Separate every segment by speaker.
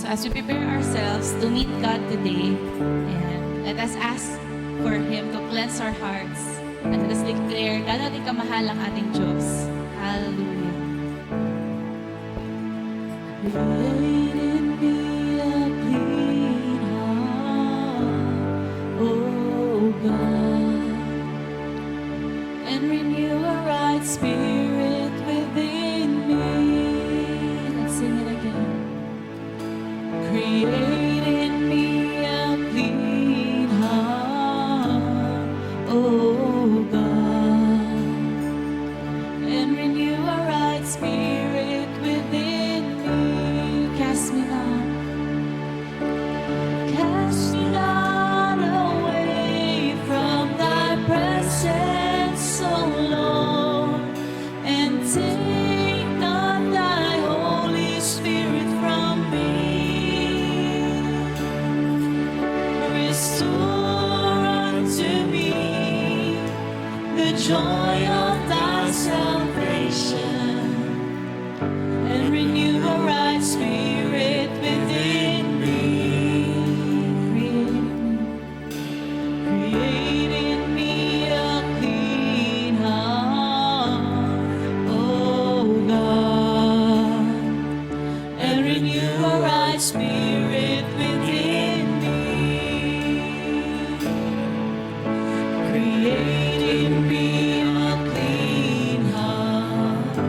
Speaker 1: So as we prepare ourselves to meet God today, and let us ask for Him to cleanse our hearts. And let us declare, gano'n natin kamahal ang ating Diyos. Hallelujah. Create in me a clean heart, oh God, and renew a right spirit within me. Let's sing it again. Create in me a clean heart, oh God, and renew a right spirit within me. Cast me not away from thy presence, O Lord, and take not thy Holy Spirit from me. Restore unto me the joy of thy salvation, and renew a right spirit within me. Create in me a clean heart, oh God, and renew a right spirit within me. Create in me a clean heart,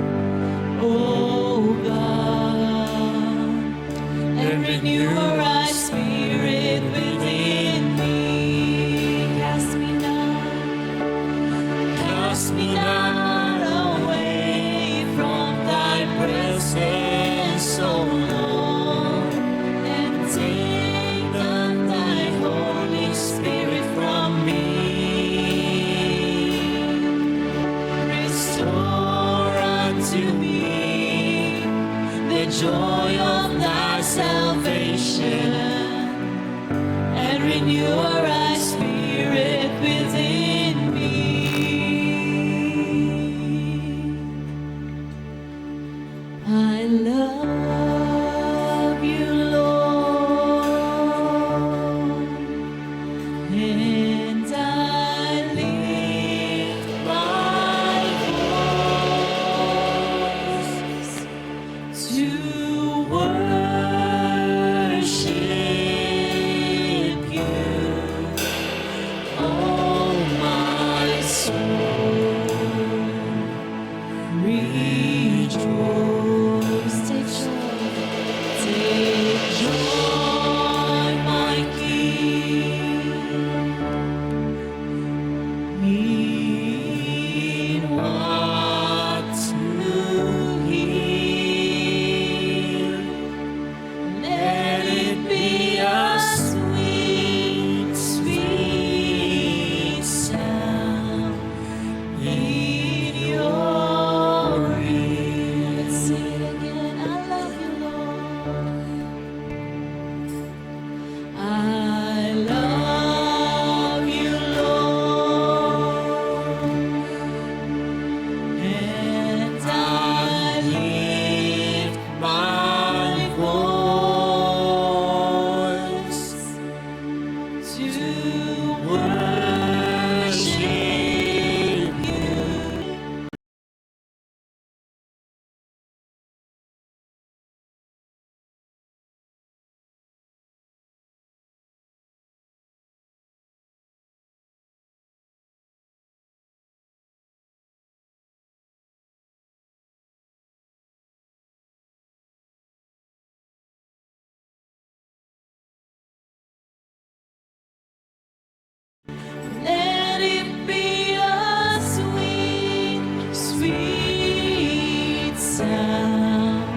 Speaker 1: oh God, and renew a right spirit within me. Cast me not away from thy presence, O Lord, and take not thy Holy Spirit from me. Restore unto me the joy of thy salvation, and renew a right spirit within me. I love you, Lord, and I lift my voice to worship you, oh my soul. Rejoice, take joy, my King, in what you hear. Let it be a sweet, sweet sound in your ear. Let's sing it again. I love you, Lord. I love you, Lord, and I lift my voice to worship you. Let it be a sweet, sweet sound.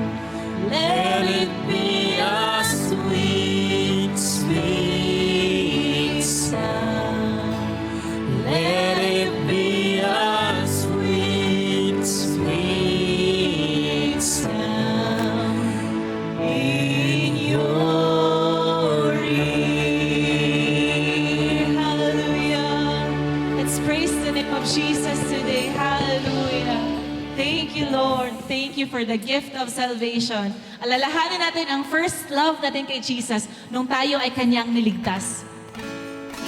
Speaker 1: Let it be a sweet, sweet sound. Let it be a sweet, sweet sound in your ear. Hallelujah. Let's praise the name of Jesus today. Hallelujah. Thank you, Lord. Thank you for the gift of salvation. Alalahanin natin ang first love natin kay Jesus nung tayo ay Kanyang niligtas.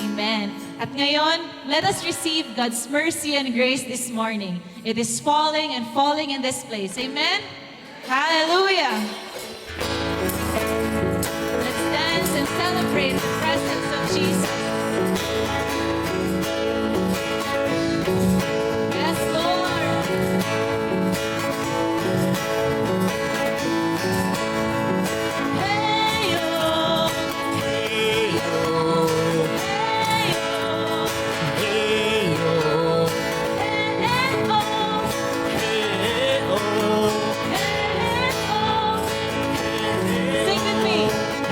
Speaker 1: Amen. At ngayon, let us receive God's mercy and grace this morning. It is falling and falling in this place. Amen? Hallelujah! Let's dance and celebrate the presence of Jesus. Yes, Lord! Hey, oh!
Speaker 2: Hey, oh,
Speaker 1: Hey, oh!
Speaker 2: hey, oh,
Speaker 1: Hey, oh!
Speaker 2: hey, oh,
Speaker 1: Hey, oh! Sing with me!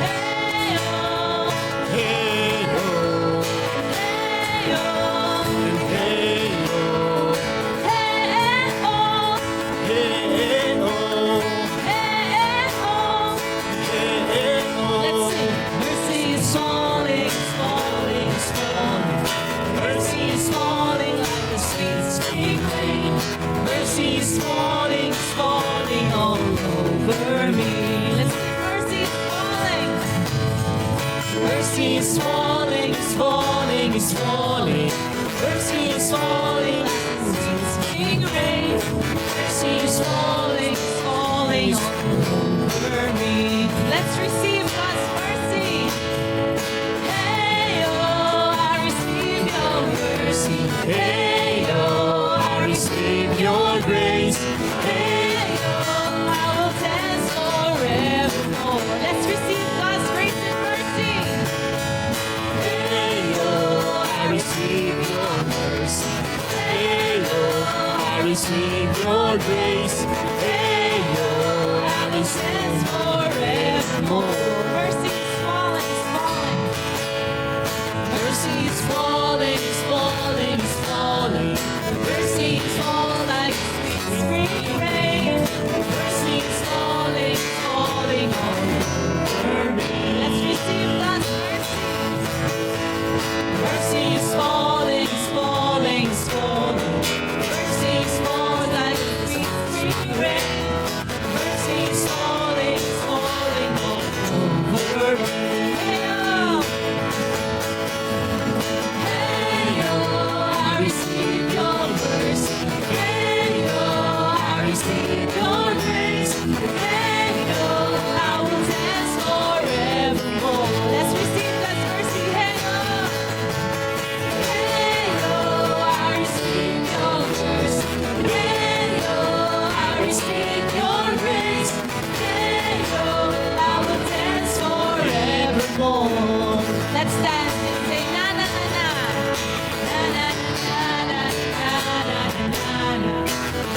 Speaker 1: Hey, oh!
Speaker 2: hey, oh,
Speaker 1: Hey, oh!
Speaker 2: hey, oh,
Speaker 1: Hey, oh!
Speaker 2: hey, oh,
Speaker 1: Hey, oh!
Speaker 2: hey, oh.
Speaker 1: Let's sing. Mercy is falling, is falling, is falling. Mercy is falling like the sweet spring rain. Mercy is falling all over me. Let's sing. Mercy is falling.
Speaker 2: Mercy is falling, is falling, is falling. Mercy is falling like the sweet spring rain. Mercy is falling
Speaker 1: Falling all over me. Let's receive God's mercy. Hey, oh, I receive your mercy.
Speaker 2: Hey, oh, I receive your grace.
Speaker 1: Hey, oh, I will dance forevermore. Let's receive God's grace and mercy.
Speaker 2: Hey, oh, I receive your mercy. Hey, oh, I receive your grace. Hey, oh, I
Speaker 1: Dance
Speaker 2: receive
Speaker 1: forevermore. Mercy is falling, is falling.
Speaker 2: mercy is falling, is falling, is falling.
Speaker 1: Mercy is falling like sweet spring rain.
Speaker 2: Mercy is falling,
Speaker 1: Falling all over me. Let's receive God's mercy.
Speaker 2: mercy is falling, is falling, is falling.
Speaker 1: Mercy is falling like sweet spring rain.
Speaker 2: Mercy is falling all over me.
Speaker 1: Hey, oh.
Speaker 2: Hey, oh, I receive your mercy. Hey, oh, I receive your grace. Hey, oh, I will dance forevermore.
Speaker 1: Let's receive God's mercy. Hey, oh.
Speaker 2: Hey, oh, I receive your mercy. Hey, oh, I receive your grace. Hey, oh, I will dance forevermore.
Speaker 1: Let's dance and say na na na na. Na na na na na na na na na.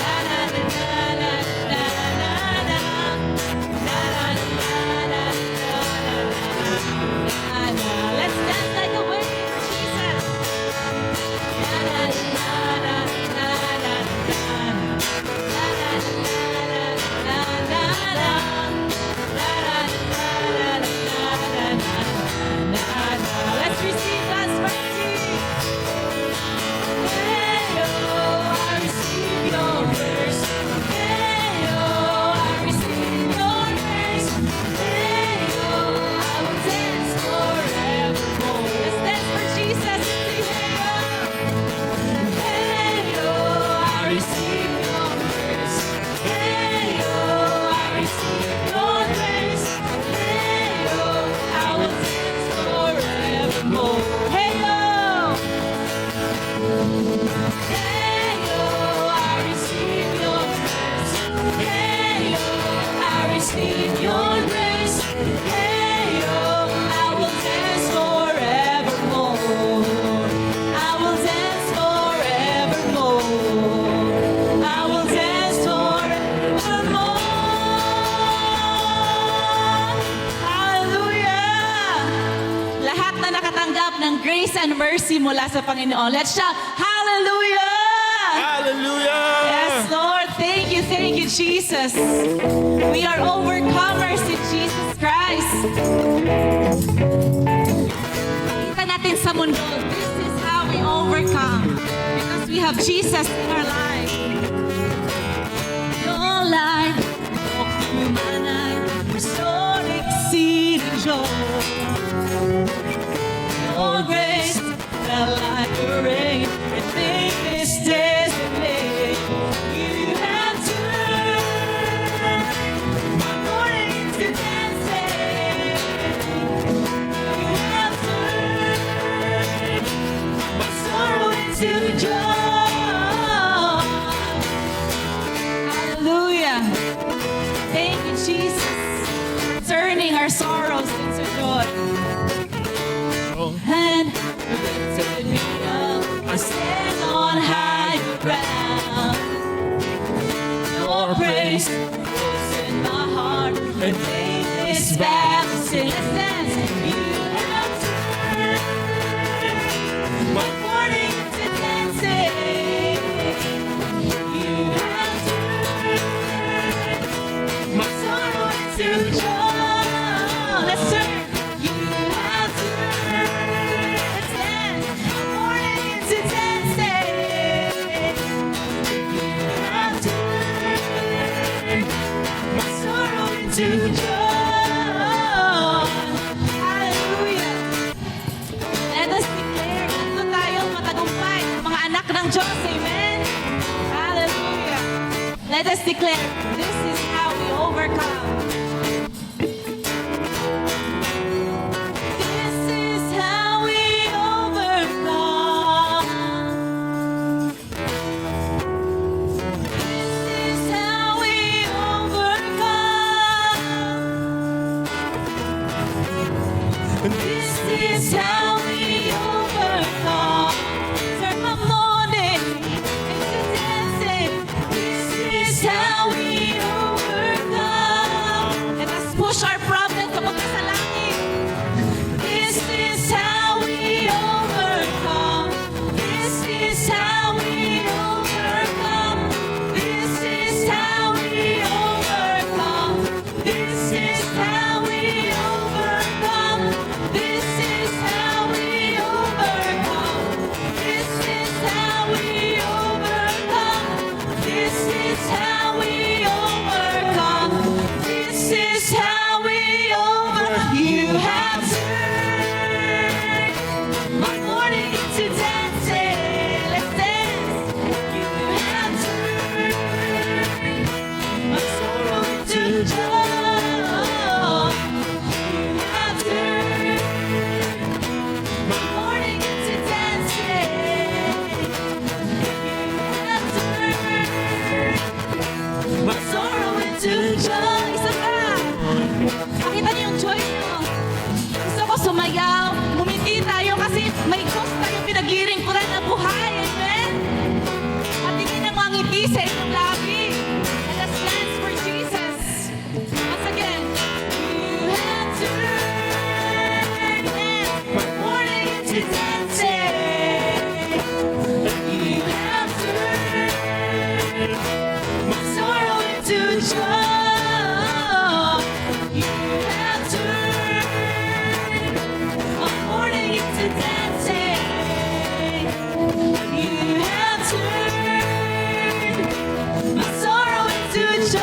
Speaker 1: Na na na na na na na na. Na na na na na na na. Let's dance like a wedding for Jesus. Na na na na na na na. Na na na na na na na. Na na na na na na na. Let's receive God's mercy.
Speaker 2: Hey, oh, I receive your mercy. Hey, oh, I receive your grace. Hey, oh, I will dance forevermore.
Speaker 1: Let's dance for Jesus.
Speaker 2: Hey, oh, I receive your mercy. Hey, oh, I receive your grace. Hey, oh, I will dance forevermore.
Speaker 1: Hey, oh!
Speaker 2: Hey, oh, I receive your mercy. Hey, oh, I receive your grace. Hey, oh, I will dance forevermore.
Speaker 1: I will dance forevermore.
Speaker 2: I will dance forevermore.
Speaker 1: Hallelujah! Lahat na nakatanggap ng grace and mercy mula sa Panginoon. Let's shout, Hallelujah!
Speaker 2: Hallelujah!
Speaker 1: Yes, Lord. Thank you, Jesus. We are overcomers in Jesus Christ. Kita natin sa mundo, this is how we overcome. Because we have Jesus in our life. like a rain and make this desolate. You have turned my mourning into dancing. You have turned my sorrow into joy. Hallelujah. Thank you, Jesus, for turning our sorrows into joy. And lifted me up, I stand on higher ground. Your praise was in my heart and made this battle sing. Let's dance. You have turned my mourning into dancing. You have turned my sorrow into joy. Let's turn. You have turned, let's dance, my mourning into dancing. You have turned my sorrow into joy. Hallelujah. Let us declare, nandun tayo matagumpay, mga anak ng Diyos. Amen. Hallelujah. Let us declare, this is how we overcome. This is how we overcome. This is how we overcome. This is how we overcome. Turn my mourning into dancing. This is how we overcome. Let us push our problems papunta sa langit. This is how we overcome. This is how we overcome. This is how we overcome. This is how we overcome. This is how we overcome. This is how we overcome. This is how we overcome. This is how we overcome. You have turned my mourning into dancing. Let's dance. You have turned my sorrow into joy. You have turned my mourning into dancing. You have turned my sorrow into joy. Isa pa. Pakita niyo yung joy niyo. Gusto ko sumayaw. Ngumiti tayo kasi may Diyos tayong pinaglilingkuran na buhay. Amen? At tingin ang mga ngiti sa inyong labi. Let us dance for Jesus. Once again. You have turned my mourning into dancing. You have turned my sorrow into joy. You have turned my mourning into dancing. You have turned my sorrow into joy.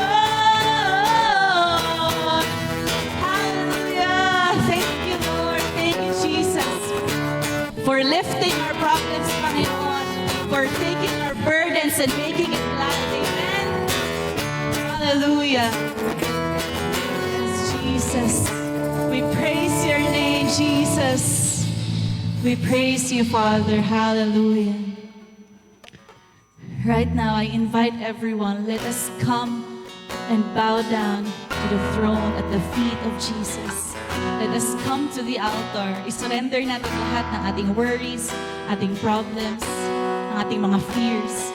Speaker 1: Hallelujah. Thank you, Lord. Thank you, Jesus, for lifting our problems, Panginoon, for taking our burdens and making it light. Amen. Hallelujah. Yes, Jesus. We praise your name, Jesus. We praise you, Father. Hallelujah. Right now, I invite everyone, let us come and bow down to the throne at the feet of Jesus. Let us come to the altar. I-surrender natin lahat ng ating worries, ating problems, ng ating mga fears.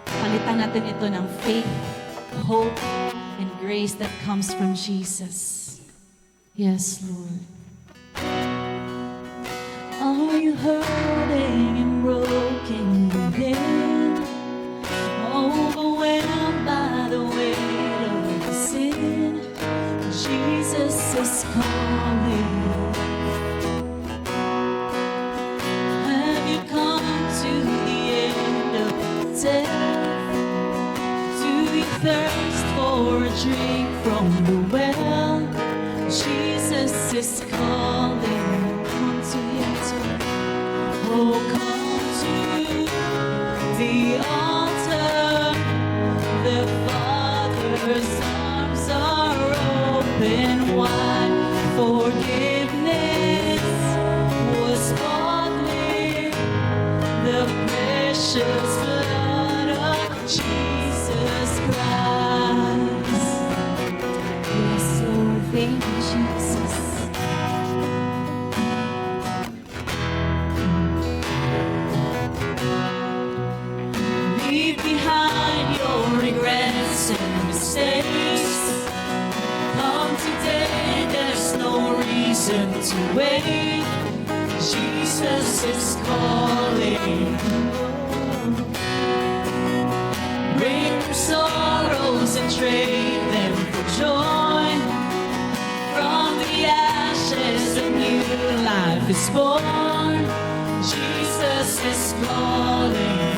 Speaker 1: Palitan natin ito ng faith, hope, and grace that comes from Jesus. Yes, Lord. Are you hurting and broken within? Overwhelmed by the weight of sin? Jesus is calling. Have you come to the end of yourself? Do you thirst for a drink from the well? Jesus is calling. Come to Him too. Oh, come to the altar. The Father's arms are open wide. Forgiveness was bought with the precious blood of Jesus Christ. Yes, Lord, thank you, Jesus. Leave behind your regrets and mistakes. Come today, there's no reason to wait. Jesus is calling. Bring your sorrows and trade them for joy. From the ashes a new life is born. Jesus is calling.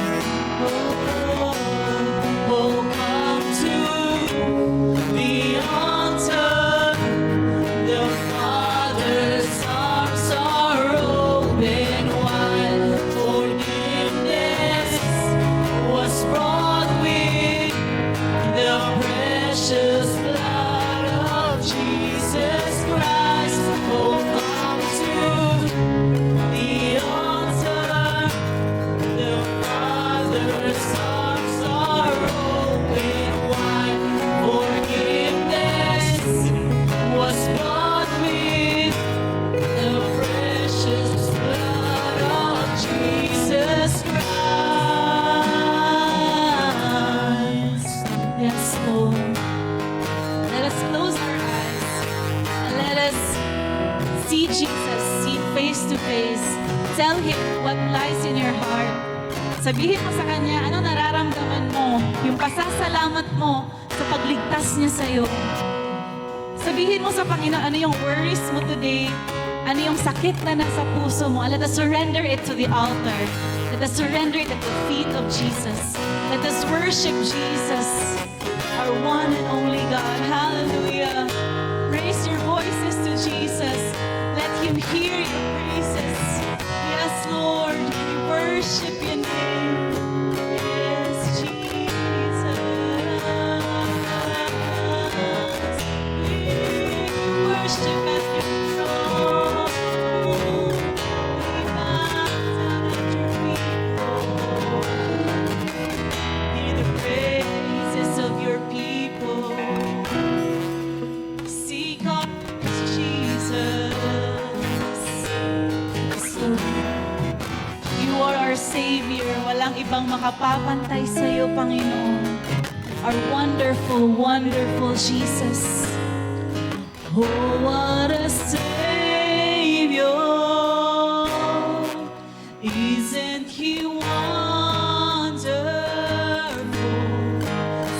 Speaker 1: Oh, come to the altar. The Father's arms are open wide. Forgiveness was brought with the precious blood of Jesus Christ. Oh, come to the altar. The Father's arms are open wide. Forgiveness was bought with the precious blood of Jesus Christ. Yes, Lord. Let us close our eyes and let us see Jesus, see face to face. Tell Him what lies in your heart. Sabihin mo sa Kanya, ano nararamdaman mo? Yung pasasalamat mo sa pagligtas niya sa'yo. Sabihin mo sa Panginoon, ano yung worries mo today? Ano yung sakit na nasa puso mo? Let us surrender it to the altar. Let us surrender it at the feet of Jesus. Let us worship Jesus, our one and only God. Hallelujah. Raise your voices to Jesus. Let Him hear your praises. Yes, Lord, we worship your name. Yes, Jesus. We worship at your throne. We bow down at your feet, Lord. Hear the praises of your people. Seek our Jesus. So, you are our Savior. Walang ibang makapapantay sa iyo, Panginoon. Our wonderful, wonderful Jesus. Oh, what a Savior. Isn't He wonderful?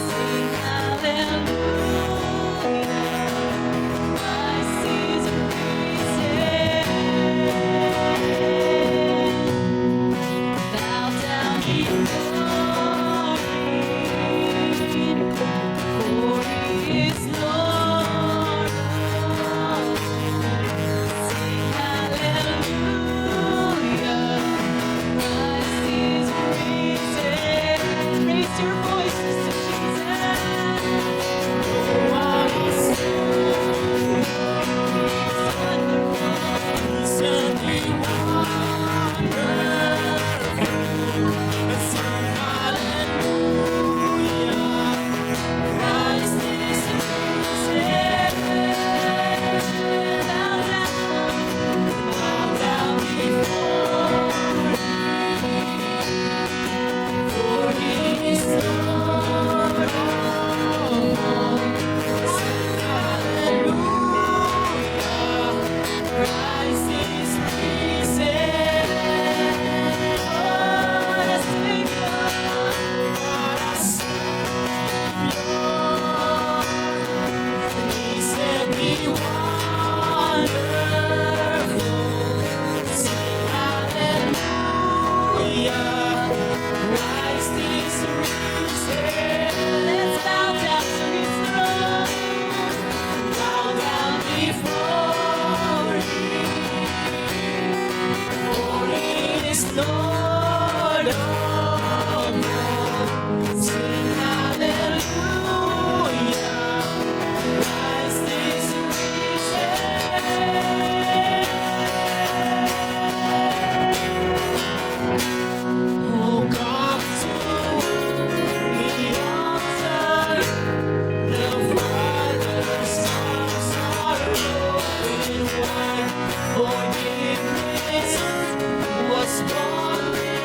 Speaker 1: Sing hallelujah. My season bow down before Him, for He is Lord. Sing hallelujah. Christ is risen. Raise your voices to Jesus. Oh, our Savior, wonderful,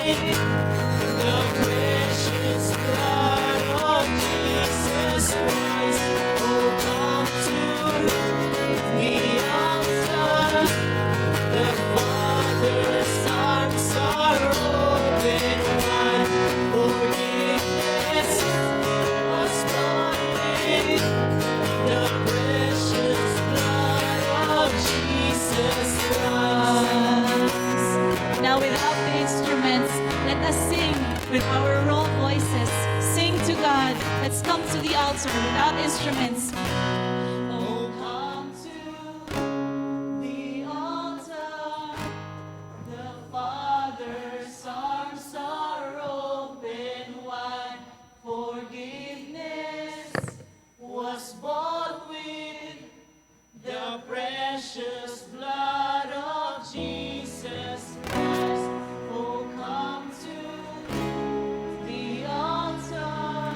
Speaker 2: the precious blood of Jesus Christ. Oh, come to the altar. The Father's arms are open wide. Forgiveness was brought with the precious blood of Jesus Christ.
Speaker 1: Now without the instruments, let us sing with our raw voices. Sing to God. Let's come to the altar without instruments. Oh, come to the altar. The Father's arms are open wide. Forgiveness was bought with the precious blood of Jesus Christ. Oh, come to the altar.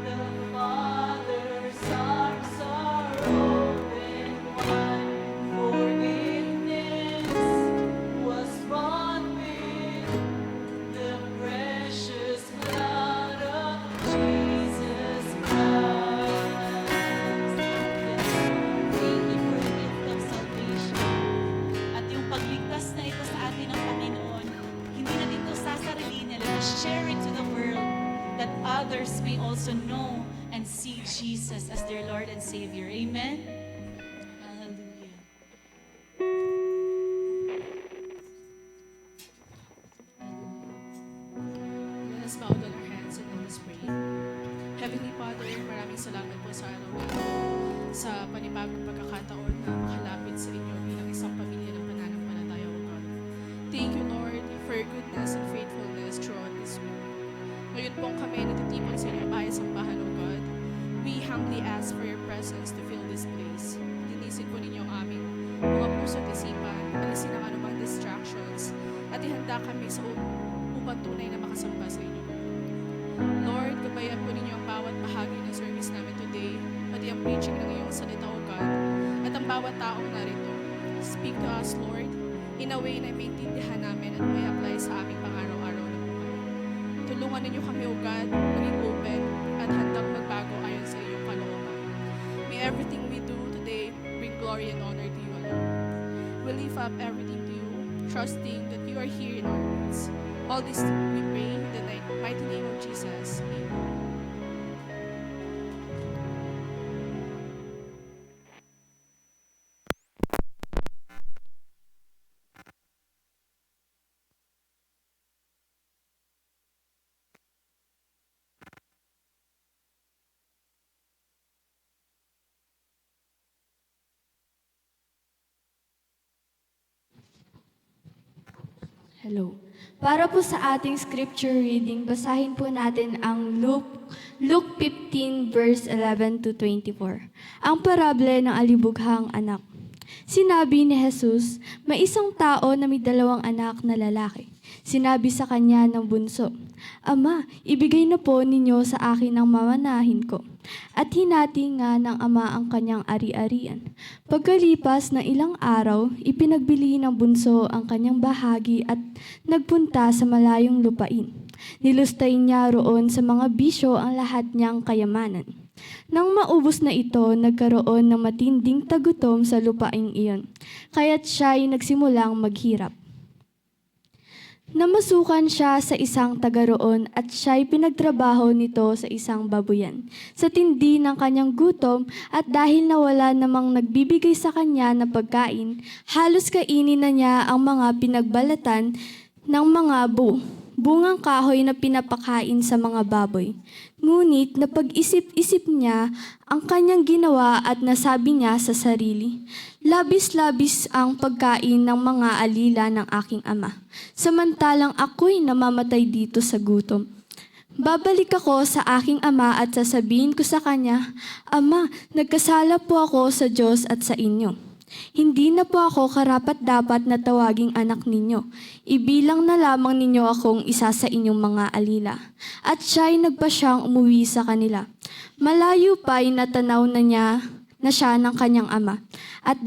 Speaker 1: The Father's arms are open wide. Forgiveness was bought with the precious blood of Jesus Christ. Yes. Thank you for the gift of salvation. At yung pagligtas na ito sa atin ng Panginoon, hindi natin ito sasarilin. Let us share it to the world that others may also know and see Jesus as their Lord and Savior. Amen? Hallelujah.
Speaker 3: Let us bow down our hands and let us pray. Heavenly Father, maraming salamat po sa araw na ito, sa panibagong pagkakataon na makalapit sa inyo bilang isang pamilya ng pananampalataya, O God. Thank you, Lord, for your goodness and faithfulness throughout this week. Ngayon pong kami natitipon sa inyong bahay sambahan, O God. We humbly ask for your presence to fill this place. Linisin po ninyo ang aming mga puso at isipan, alisin ang anumang distractions, at ihanda kami sa upang tunay na makasamba sa inyo. Lord, gabayan po ninyo ang bawat bahagi ng service namin today, pati ang preaching ng iyong salita, O God, at ang bawat taong narito. Speak to us, Lord, in a way na maintindihan namin at may apply sa aming pang-araw-araw na buhay. Tulungan ninyo kami, O God, maging open at handang magbago ayon sa iyong kalooban. May everything we do today bring glory and honor to you alone. We lift up everything to you, trusting that you are here in our midst. All this we pray in the mighty name of Jesus. Amen.
Speaker 4: Hello. Para po sa ating scripture reading, basahin po natin ang Luke 15 verse 11 to 24. Ang parable ng alibughang anak. Sinabi ni Jesus, may isang tao na may 2 anak na lalaki. Sinabi sa kanya ng bunso, Ama, ibigay na po ninyo sa akin ang mamanahin ko. At hinati nga ng ama ang kanyang ari-arian. Pagkalipas ng ilang araw, ipinagbili ng bunso ang kanyang bahagi at nagpunta sa malayong lupain. Nilustay niya roon sa mga bisyo ang lahat niyang kayamanan. Nang maubos na ito, nagkaroon ng matinding tagutom sa lupaing iyon, kaya't siya'y nagsimulang maghirap. Namasukan siya sa isang taga roon at siya'y pinagtrabaho nito sa isang babuyan. Sa tindi ng kanyang gutom at dahil nawala namang nagbibigay sa kanya ng pagkain, halos kainin na niya ang mga pinagbalatan ng mga bungang kahoy na pinapakain sa mga baboy. Ngunit napag-isip-isip niya ang kanyang ginawa at nasabi niya sa sarili, labis-labis ang pagkain ng mga alila ng aking ama, samantalang ako'y namamatay dito sa gutom. Babalik ako sa aking ama at sasabihin ko sa kanya, Ama, nagkasala po ako sa Diyos at sa inyo. Hindi na po ako karapat-dapat na tawaging anak ninyo. Ibilang na lamang ninyo akong isa sa inyong mga alila. At siya'y nagpasyang umuwi sa kanila. Malayo pa'y natanaw na siya ng kanyang ama. At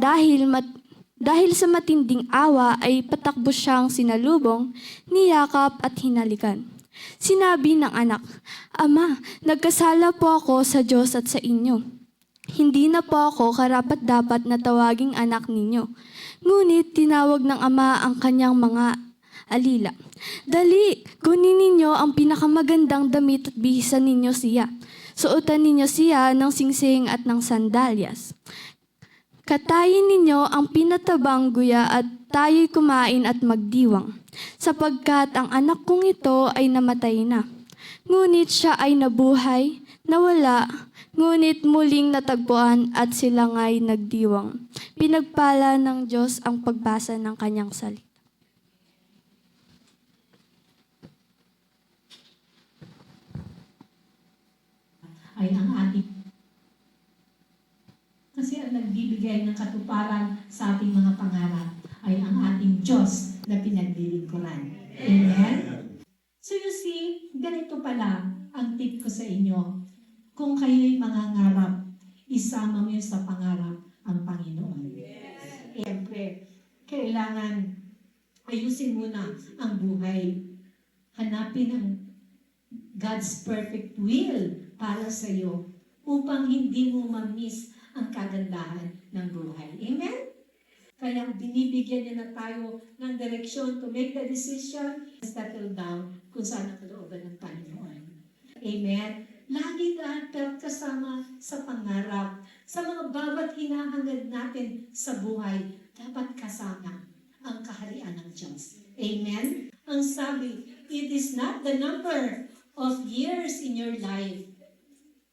Speaker 4: Dahil sa matinding awa ay patakbo siyang sinalubong, niyakap at hinalikan. Sinabi ng anak, "Ama, nagkasala po ako sa Diyos at sa inyo. Hindi na po ako karapat-dapat na tawaging anak ninyo." Ngunit tinawag ng ama ang kanyang mga alila. "Dali, kunin ninyo ang pinakamagandang damit at bihisan ninyo siya. Suotan ninyo siya ng singsing at ng sandalyas. Katayin ninyo ang pinatabang guya at tayo'y kumain at magdiwang, sapagkat ang anak kong ito ay namatay na. Ngunit siya ay nabuhay, nawala, ngunit muling natagpuan at sila nga'y nagdiwang." Pinagpala ng Diyos ang pagbasa ng kanyang salita.
Speaker 2: Ay ang ating kasi ang nagbibigay ng katuparan sa ating mga pangarap ay ang ating Diyos na pinaglilingkuran. Amen? So you see, ganito pala ang tip ko sa inyo. Kung kayo'y mangangarap, isama mo yun sa pangarap ang Panginoon. Siyempre, kailangan ayusin muna ang buhay. Hanapin ang God's perfect will para sa iyo upang hindi mo ma-miss ang kagandahan ng buhay. Amen? Kaya binibigyan niya na tayo ng direksyon to make the decision, settle down kung saan ang kalooban ng Panginoon. Amen? Lagi tayo kasama sa pangarap. Sa mga bawat hinahangad natin sa buhay, dapat kasama ang kaharian ng Diyos. Amen? Ang sabi, it is not the number of years in your life,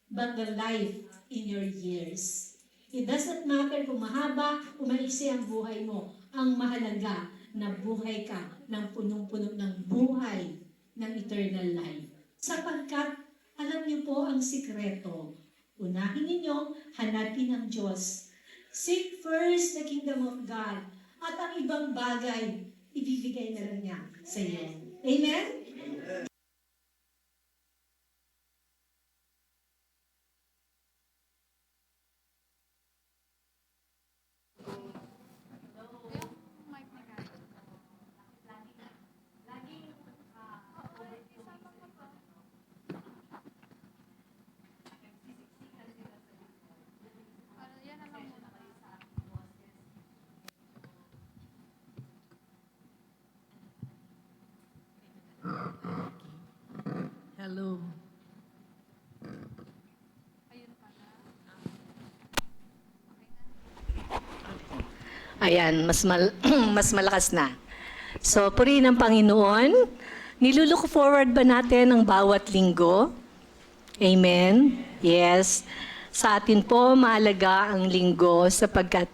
Speaker 2: but the life in your years. It doesn't matter kung mahaba o maiksi ang buhay mo. Ang mahalaga na buhay ka ng punong-puno ng buhay ng eternal life. Sapagkat, alam niyo po ang sikreto. Unahin ninyo, hanapin ang Diyos. Seek first the kingdom of God. At ang ibang bagay, ibibigay na lang niya sa iyo. Amen?
Speaker 5: Hello. Ayan, mas malakas na. So, purihin ang Panginoon. Nilulook forward ba natin ang bawat linggo? Amen? Yes. Sa atin po, mahalaga ang linggo sapagkat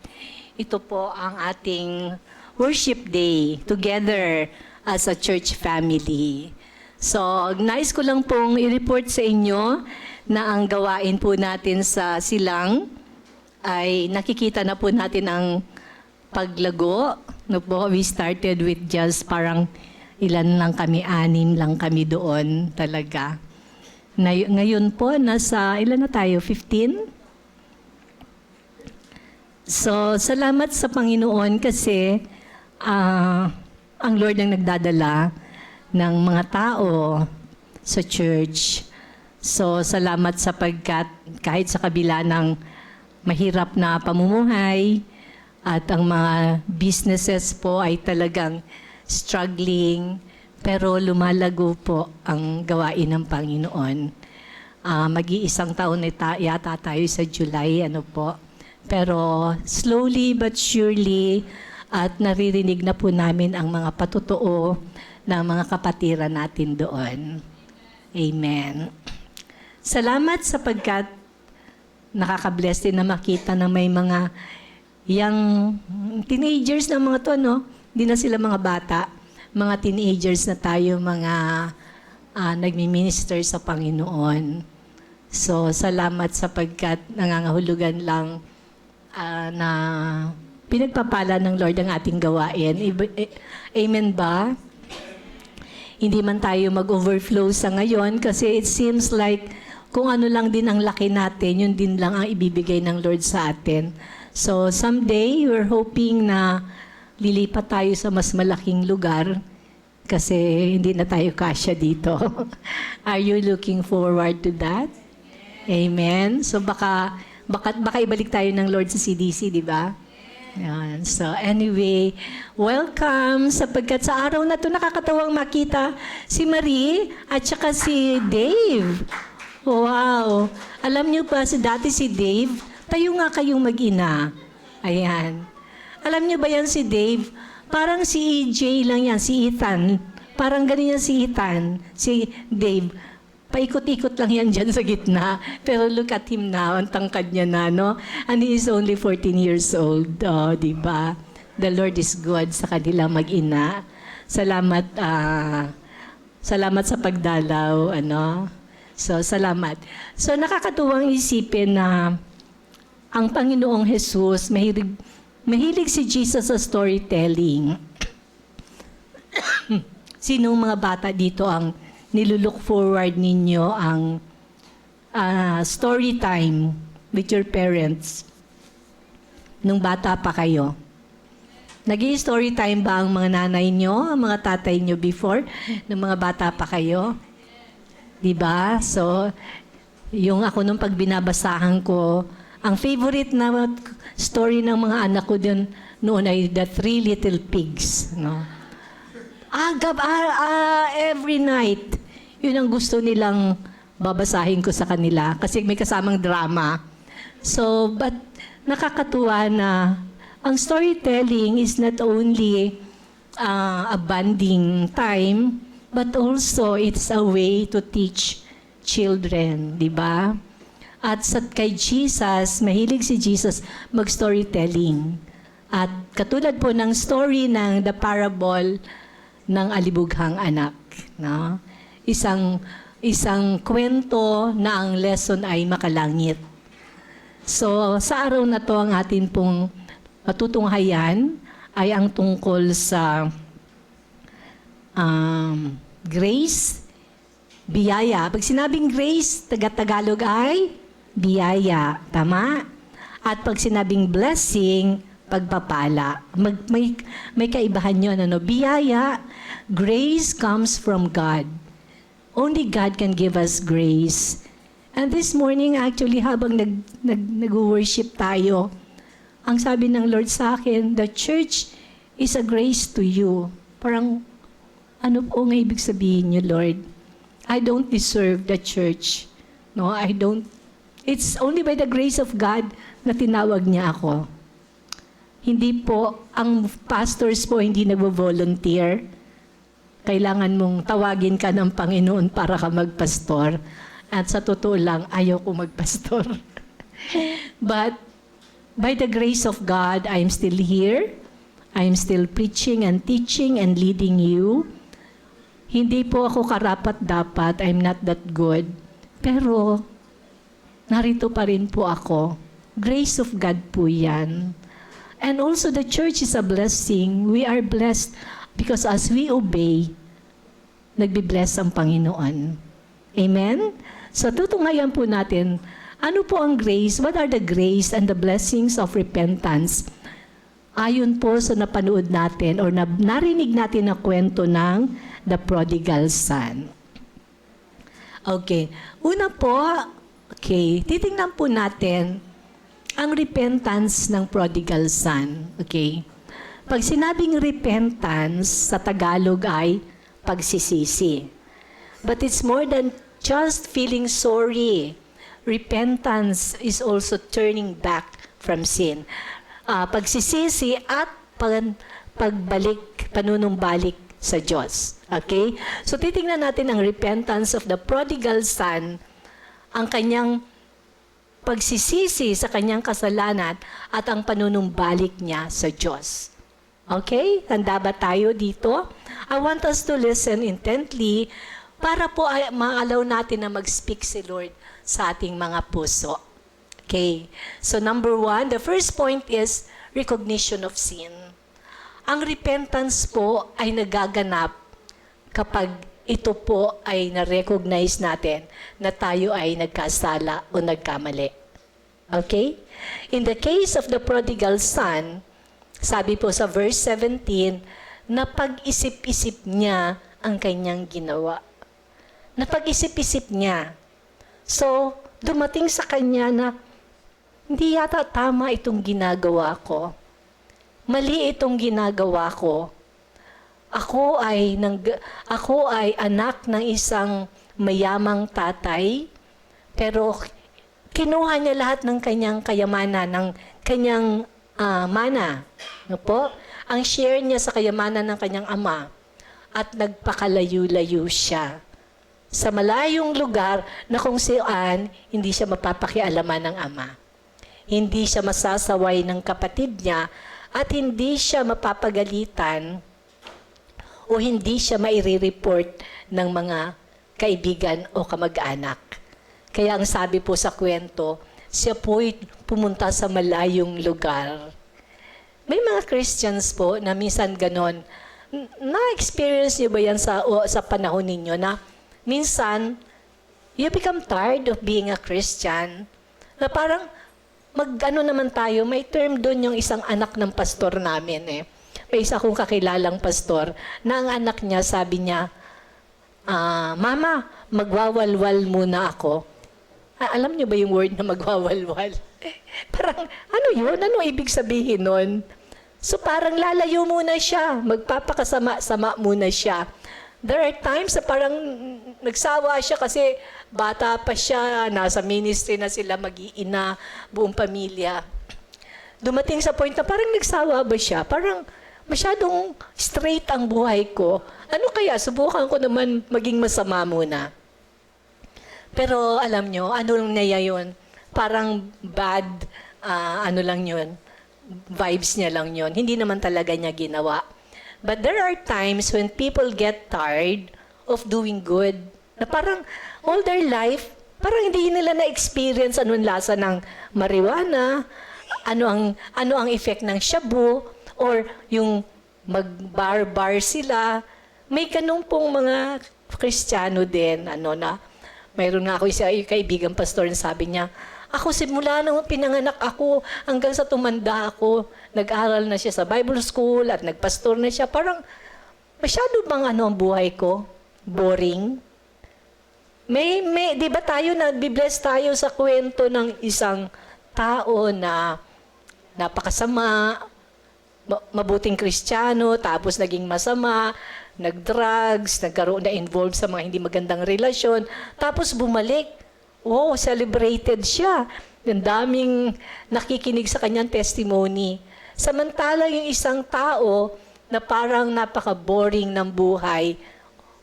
Speaker 5: ito po ang ating worship day together as a church family. So, nais ko lang pong i-report sa inyo na ang gawain po natin sa silang ay nakikita na po natin ang paglago. No po, we started with just parang ilan lang kami, 6 lang kami doon talaga. Ngayon po, nasa ilan na tayo? 15? So, salamat sa Panginoon kasi ang Lord ang nagdadala ng mga tao sa church. So, salamat sapagkat kahit sa kabila ng mahirap na pamumuhay at ang mga businesses po ay talagang struggling, pero lumalago po ang gawain ng Panginoon. Mag-iisang taon na yata tayo sa July, Pero slowly but surely, at naririnig na po namin ang mga patotoo ng mga kapatiran natin doon. Amen. Salamat sapagkat nakaka-bless din na makita na may mga young teenagers na mga to, Hindi na sila mga bata. Mga teenagers na tayo, mga nagmi-minister sa Panginoon. So, salamat sapagkat nangangahulugan lang na pinagpapala ng Lord ang ating gawain. Amen ba? Hindi man tayo mag-overflow sa ngayon kasi it seems like kung ano lang din ang laki natin, yun din lang ang ibibigay ng Lord sa atin. So someday, we're hoping na lilipat tayo sa mas malaking lugar kasi hindi na tayo kasya dito. Are you looking forward to that? Amen. So baka ibalik tayo ng Lord sa CDC, di ba? Yan. So anyway, welcome sapagkat sa araw na to nakakatawang makita si Marie at saka si Dave. Wow. Alam niyo ba dati si Dave, tayo nga kayong mag-ina. Ayan. Alam niyo ba yan si Dave? Parang si EJ lang yan, si Ethan. Parang ganyan si Ethan, si Dave. Paikot-ikot lang yan dyan sa gitna. Pero look at him now, ang tangkad niya na, no? And he is only 14 years old. Oh, di ba? The Lord is good sa kanila mag-ina. Salamat, salamat sa pagdalaw, ano? So, salamat. So, nakakatuwang isipin na ang Panginoong Jesus, mahilig si Jesus sa storytelling. Sinong mga bata dito ang nilulook forward ninyo ang story time with your parents nung bata pa kayo? Nag-i-story time ba ang mga nanay nyo, ang mga tatay nyo before, nung mga bata pa kayo? Diba? So, yung ako nung pag binabasahan ko, ang favorite na story ng mga anak ko din noon ay The Three Little Pigs. No? Every night, yun ang gusto nilang babasahin ko sa kanila kasi may kasamang drama. So, but nakakatuwa na ang storytelling is not only a bonding time, but also it's a way to teach children, di ba? At kay Jesus, mahilig si Jesus mag-storytelling. At katulad po ng story ng The Parable ng Alibughang Anak. No? Isang kwento na ang lesson ay makalangit. So, sa araw na to, ang atin pong matutunghayan ay ang tungkol sa grace, biyaya. Pag sinabing grace, taga-Tagalog ay biyaya. Tama? At pag sinabing blessing, pagpapala. May kaibahan yun. Ano? Biyaya, grace comes from God. Only God can give us grace. And this morning, actually, habang nag-worship tayo, ang sabi ng Lord sa akin, the church is a grace to you. Parang, ano po nga ibig sabihin niyo, Lord? I don't deserve the church. No, I don't. It's only by the grace of God na tinawag niya ako. Hindi po, ang pastors po hindi nagvo-volunteer. Kailangan mong tawagin ka ng Panginoon para ka magpastor. At sa totoo lang, ayaw ko magpastor. But, by the grace of God, I'm still here. I'm still preaching and teaching and leading you. Hindi po ako karapat-dapat. I'm not that good. Pero, narito pa rin po ako. Grace of God po yan. And also, the church is a blessing. We are blessed because as we obey, nagbi-bless ang Panginoon. Amen? So, tutunghayan po natin, ano po ang grace? What are the grace and the blessings of repentance? Ayon po sa napanood natin or narinig natin na kwento ng The Prodigal Son. Okay. Una po, titingnan po natin ang repentance ng Prodigal Son. Okay. Pag sinabing repentance, sa Tagalog ay pagsisisi. But it's more than just feeling sorry. Repentance is also turning back from sin. Pagsisisi at panunumbalik sa Diyos. Okay? So, titingnan natin ang repentance of the prodigal son, ang kanyang pagsisisi sa kanyang kasalanan at ang panunumbalik niya sa Diyos. Okay? Handa ba tayo dito? I want us to listen intently para po maalaw natin na mag-speak si Lord sa ating mga puso. Okay. So number 1, the first point is recognition of sin. Ang repentance po ay nagaganap kapag ito po ay na-recognize natin na tayo ay nagkasala o nagkamali. Okay? In the case of the prodigal son, sabi po sa verse 17, napag-isip-isip niya ang kanyang ginawa. Napag-isip-isip niya. So, dumating sa kanya na, hindi yata tama itong ginagawa ko. Mali itong ginagawa ko. Ako ay anak ng isang mayamang tatay, pero kinuha niya lahat ng kanyang kayamanan, ng kanyang mana. No po? Ang share niya sa kayamanan ng kanyang ama at nagpakalayo-layo siya sa malayong lugar na kung saan hindi siya mapapakialaman ng ama. Hindi siya masasaway ng kapatid niya at hindi siya mapapagalitan o hindi siya maire-report ng mga kaibigan o kamag-anak. Kaya ang sabi po sa kwento, siya po'y pumunta sa malayong lugar. May mga Christians po na minsan ganon. Na-experience niyo ba yan sa panahon ninyo na minsan, you become tired of being a Christian? Na parang, mag-ano naman tayo, may term doon yung isang anak ng pastor namin eh. May isa kong kakilalang pastor na ang anak niya, sabi niya, Mama, magwawalwal muna ako. Alam niyo ba yung word na magwawalwal? Parang, ano yun? Ano ibig sabihin nun? So parang lalayo muna siya, magpapakasama-sama muna siya. There are times na parang nagsawa siya kasi bata pa siya, nasa ministry na sila, mag-iina, buong pamilya. Dumating sa point na parang nagsawa ba siya? Parang masyadong straight ang buhay ko. Ano kaya? Subukan ko naman maging masama muna. Pero alam nyo, ano lang niya yun? Parang bad, ano lang yun? Vibes niya lang yun. Hindi naman talaga niya ginawa. But there are times when people get tired of doing good. Na parang all their life, parang hindi nila na-experience anong lasa ng marijuana, ano ang effect ng shabu, or yung mag-bar-bar sila. May ganun pong mga Kristiyano din, mayroon nga ako isa kaibigang pastor na sabi niya, ako simula nung pinanganak ako hanggang sa tumanda ako, nag-aral na siya sa Bible school at nagpastor na siya. Parang masyado bang ang buhay ko? Boring? Di ba tayo nagbi-bless tayo sa kwento ng isang tao na napakasama, mabuting Kristiyano, tapos naging masama, nag-drugs, na-involved sa mga hindi magandang relasyon, tapos bumalik. Oh, celebrated siya. Ang daming nakikinig sa kanyang testimony. Samantala yung isang tao na parang napaka-boring ng buhay,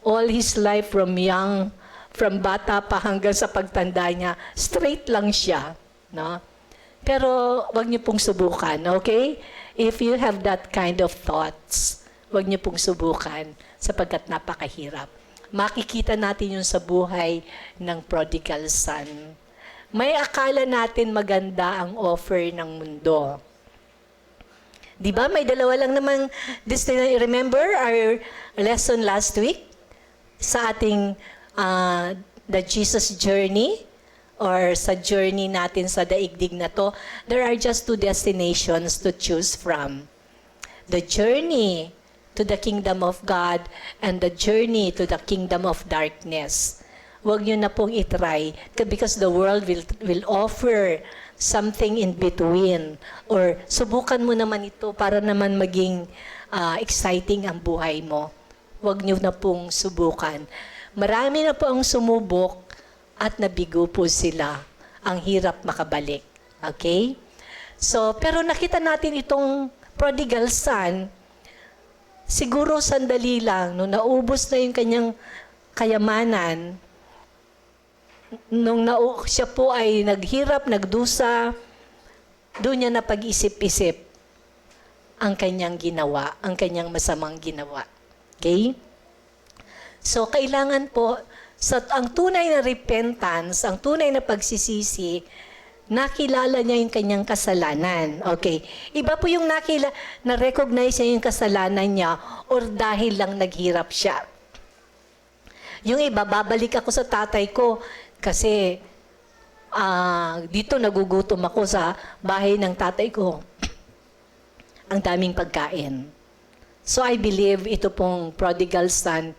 Speaker 5: all his life from bata pa hanggang sa pagtanda niya, straight lang siya. No? Pero wag niyo pong subukan, okay? If you have that kind of thoughts, wag niyo pong subukan sapagkat napakahirap. Makikita natin yun sa buhay ng prodigal son. May akala natin maganda ang offer ng mundo. Di ba? May dalawa lang namang destination. Remember our lesson last week sa ating the Jesus journey or sa journey natin sa daigdig na to. There are just two destinations to choose from. The journey to the kingdom of God and the journey to the kingdom of darkness. Huwag nyo na pong itry because the world will offer something in between. Or subukan mo naman ito para naman maging exciting ang buhay mo. Huwag nyo na pong subukan. Marami na po ang sumubok at nabigo po sila. Ang hirap makabalik. Okay? So, pero nakita natin itong prodigal son, siguro sandali lang, nung naubos na yung kanyang kayamanan, nung siya po ay naghirap, nagdusa, doon niya napag-isip-isip ang kanyang ginawa, ang kanyang masamang ginawa. Okay? So, kailangan po, ang tunay na repentance, ang tunay na pagsisisi, nakilala niya yung kanyang kasalanan. Okay. Iba po yung na-recognize niya yung kasalanan niya or dahil lang naghirap siya. Yung iba, babalik ako sa tatay ko kasi dito nagugutom ako sa bahay ng tatay ko. Ang daming pagkain. So I believe ito pong prodigal son,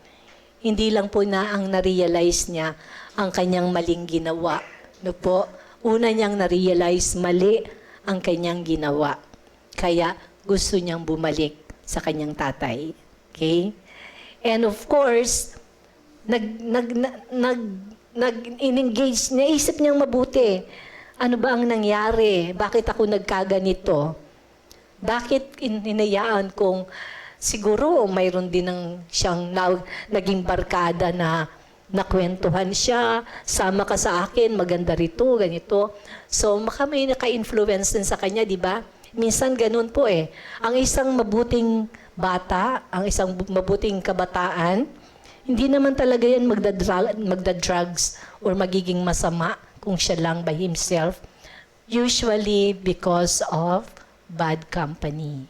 Speaker 5: hindi lang po na ang na-realize niya ang kanyang maling ginawa. No po? Una niyang na-realize mali ang kanyang ginawa. Kaya gusto niyang bumalik sa kanyang tatay. Okay? And of course, nag-engage, naisip niyang mabuti. Ano ba ang nangyari? Bakit ako nagkaganito? Bakit hinayaan kong siguro mayroon din siyang naging barkada na nakwentuhan siya, sama ka sa akin, maganda rito, ganito. So, baka may naka-influence din sa kanya, di ba? Minsan ganun po eh. Ang isang mabuting bata, ang isang mabuting kabataan, hindi naman talaga yan magda-drugs or magiging masama kung siya lang by himself. Usually because of bad company.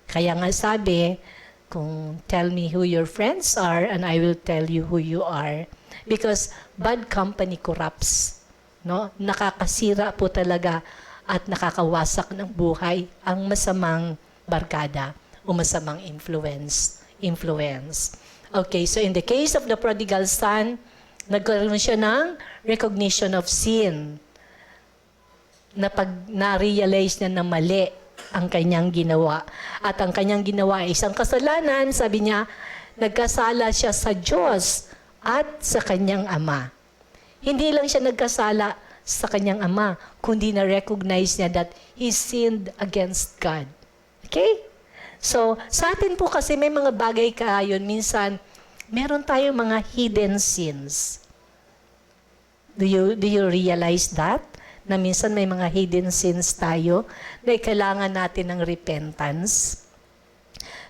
Speaker 5: Kaya nga sabi, kung tell me who your friends are and I will tell you who you are. Because bad company corrupts. No? Nakakasira po talaga at nakakawasak ng buhay ang masamang barkada o masamang influence. Okay, so in the case of the prodigal son, nagkaroon siya ng recognition of sin. Na pag na-realize niya na mali ang kanyang ginawa. At ang kanyang ginawa ay isang kasalanan, sabi niya, nagkasala siya sa Diyos at sa kanyang ama. Hindi lang siya nagkasala sa kanyang ama, kundi na-recognize niya that he sinned against God. Okay? So, sa atin po kasi may mga bagay kayon, minsan, meron tayong mga hidden sins. Do you realize that? Na minsan may mga hidden sins tayo na kailangan natin ng repentance.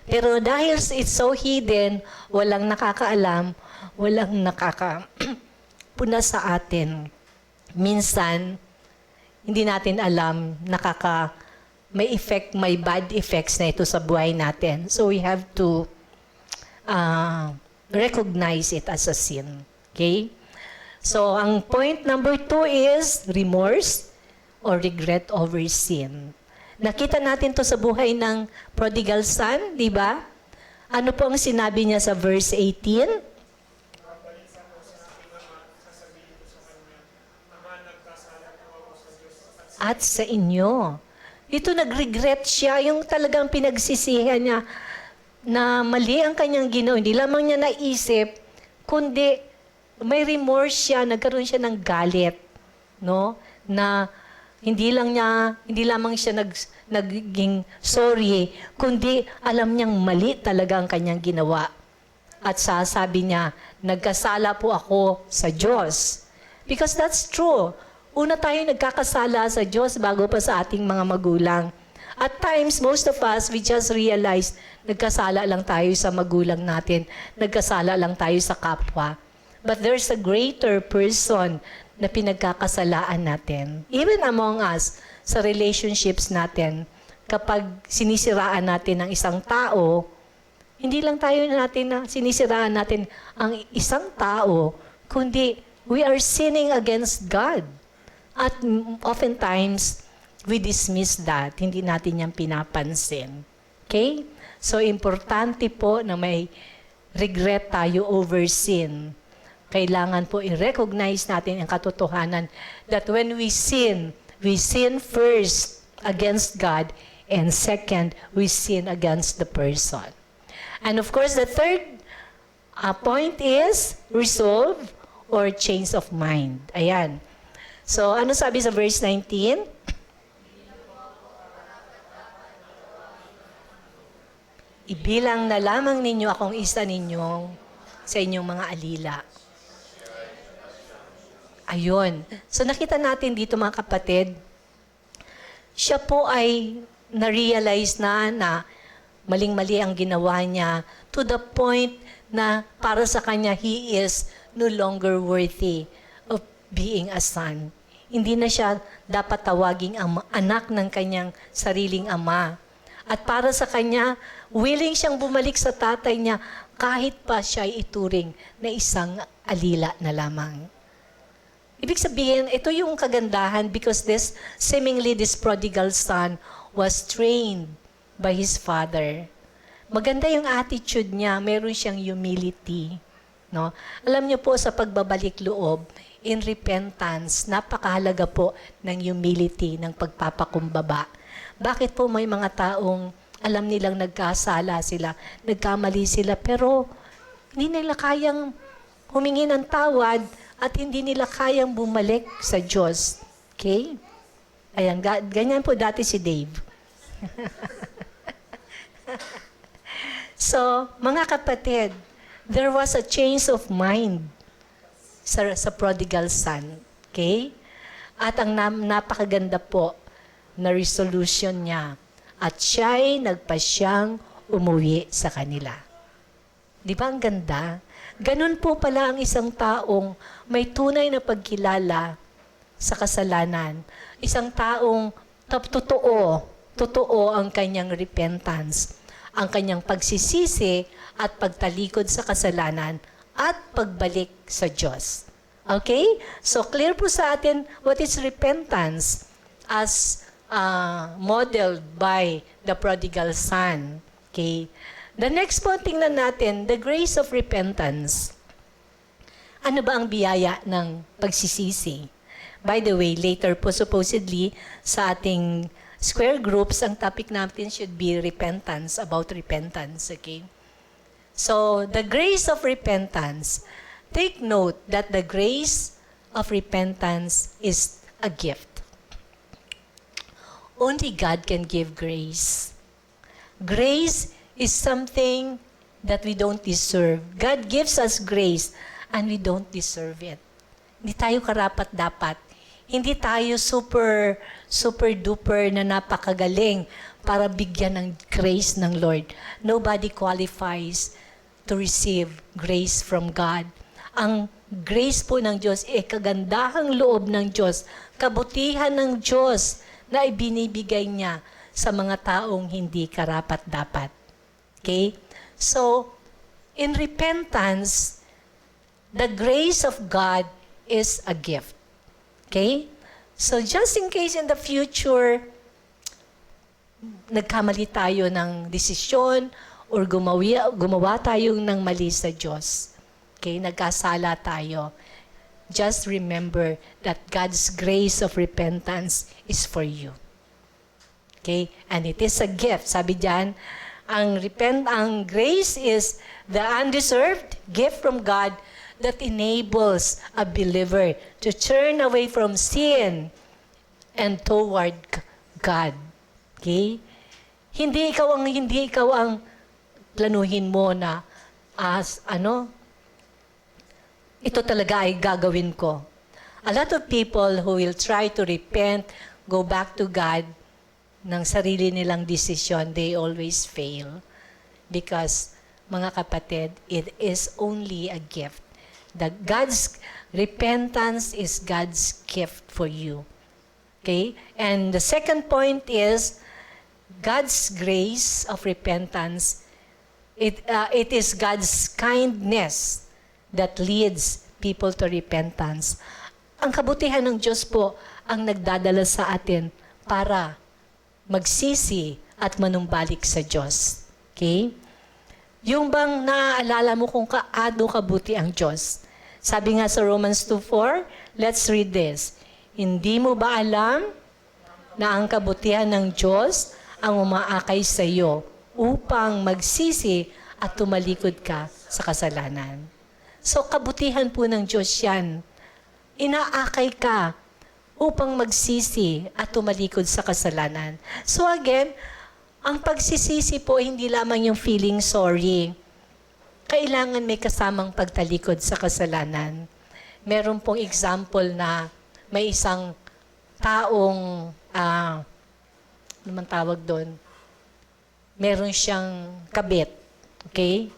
Speaker 5: Pero dahil it's so hidden, walang nakakaalam, walang nakakapuna sa atin. Minsan, hindi natin alam, may effect, may bad effects na ito sa buhay natin. So we have to recognize it as a sin. Okay? So, ang point number 2 is remorse or regret over sin. Nakita natin to sa buhay ng prodigal son, di ba? Ano po ang sinabi niya sa verse 18? At sa inyo. Dito nag-regret siya, yung talagang pinagsisihan niya na mali ang kanyang ginawa. Hindi lamang niya naisip, kundi may remorse siya, nagkaroon siya ng galit, no? Na hindi lamang siya naging sorry, kundi alam niyang mali talaga ang kanyang ginawa. At sasabi niya, nagkasala po ako sa Diyos. Because that's true. Una tayo nagkakasala sa Diyos bago pa sa ating mga magulang. At times, most of us, we just realize, nagkasala lang tayo sa magulang natin, nagkasala lang tayo sa kapwa. But there's a greater person na pinagkakasalaan natin. Even among us, sa relationships natin, kapag sinisiraan natin ang isang tao, hindi lang tayo na sinisiraan natin ang isang tao, kundi we are sinning against God. At oftentimes, we dismiss that. Hindi natin yan pinapansin. Okay? So, importante po na may regret tayo over sin. Kailangan po i-recognize natin ang katotohanan that when we sin first against God, and second, we sin against the person. And of course, the third point is resolve or change of mind. Ayan. So, ano sabi sa verse 19? Ibilang na lamang ninyo akong isa ninyong sa inyong mga alila. Ayun. So nakita natin dito mga kapatid, siya po ay na-realize na maling-mali ang ginawa niya to the point na para sa kanya, he is no longer worthy of being a son. Hindi na siya dapat tawaging anak ng kanyang sariling ama. At para sa kanya, willing siyang bumalik sa tatay niya kahit pa siya ay ituring na isang alila na lamang. Ibig sabihin, ito yung kagandahan because this prodigal son was trained by his father. Maganda yung attitude niya, meron siyang humility. No? Alam niyo po sa pagbabalik loob, in repentance, napakahalaga po ng humility, ng pagpapakumbaba. Bakit po may mga taong alam nilang nagkasala sila, nagkamali sila, pero hindi nila kayang humingi ng tawad at hindi nila kayang bumalik sa Diyos. Okay? Ayan, ganyan po dati si Dave. So, mga kapatid, there was a change of mind sa prodigal son. Okay? At ang napakaganda po na resolution niya. At siya'y nagpasyang umuwi sa kanila. Di ba ang ganda? Ganun po pala ang isang taong may tunay na pagkilala sa kasalanan. Isang taong totoo ang kanyang repentance, ang kanyang pagsisisi at pagtalikod sa kasalanan at pagbalik sa Diyos. Okay? So clear po sa atin what is repentance as modeled by the prodigal son. Okay? The next po, tingnan natin, the grace of repentance. Ano ba ang biyaya ng pagsisisi? By the way, later po supposedly sa ating square groups, ang topic natin should be repentance, about repentance. Okay? So, the grace of repentance. Take note that the grace of repentance is a gift. Only God can give grace. Grace is something that we don't deserve. God gives us grace and we don't deserve it. Hindi tayo karapat-dapat. Hindi tayo super duper na napakagaling para bigyan ng grace ng Lord. Nobody qualifies to receive grace from God. Ang grace po ng Diyos ay kagandahang loob ng Diyos, kabutihan ng Diyos na ibinibigay niya sa mga taong hindi karapat-dapat. Okay? So, in repentance, the grace of God is a gift. Okay? So, just in case in the future, nagkamali tayo ng desisyon or gumawa tayo ng mali sa Diyos. Okay? Nagkasala tayo. Just remember that God's grace of repentance is for you. Okay? And it is a gift. Sabi diyan, ang grace is the undeserved gift from God that enables a believer to turn away from sin and toward God. Okay? Hindi ikaw ang planuhin mo na ito talaga ay gagawin ko. A lot of people who will try to repent, go back to God, ng sarili nilang desisyon, they always fail. Because, mga kapatid, it is only a gift. God's repentance is God's gift for you. Okay? And the second point is, God's grace of repentance, it is God's kindness that leads people to repentance. Ang kabutihan ng Diyos po ang nagdadala sa atin para magsisi at manumbalik sa Diyos. Okay? Yung bang naaalala mo kung kaano kabuti ang Diyos? Sabi nga sa Romans 2:4, let's read this. Hindi mo ba alam na ang kabutihan ng Diyos ang umaakay sa iyo upang magsisi at tumalikod ka sa kasalanan? So, kabutihan po ng Diyos yan. Inaakay ka upang magsisi at tumalikod sa kasalanan. So again, ang pagsisisi po hindi lamang yung feeling sorry. Kailangan may kasamang pagtalikod sa kasalanan. Meron pong example na may isang taong, ano man tawag doon? Meron siyang kabit. Okay?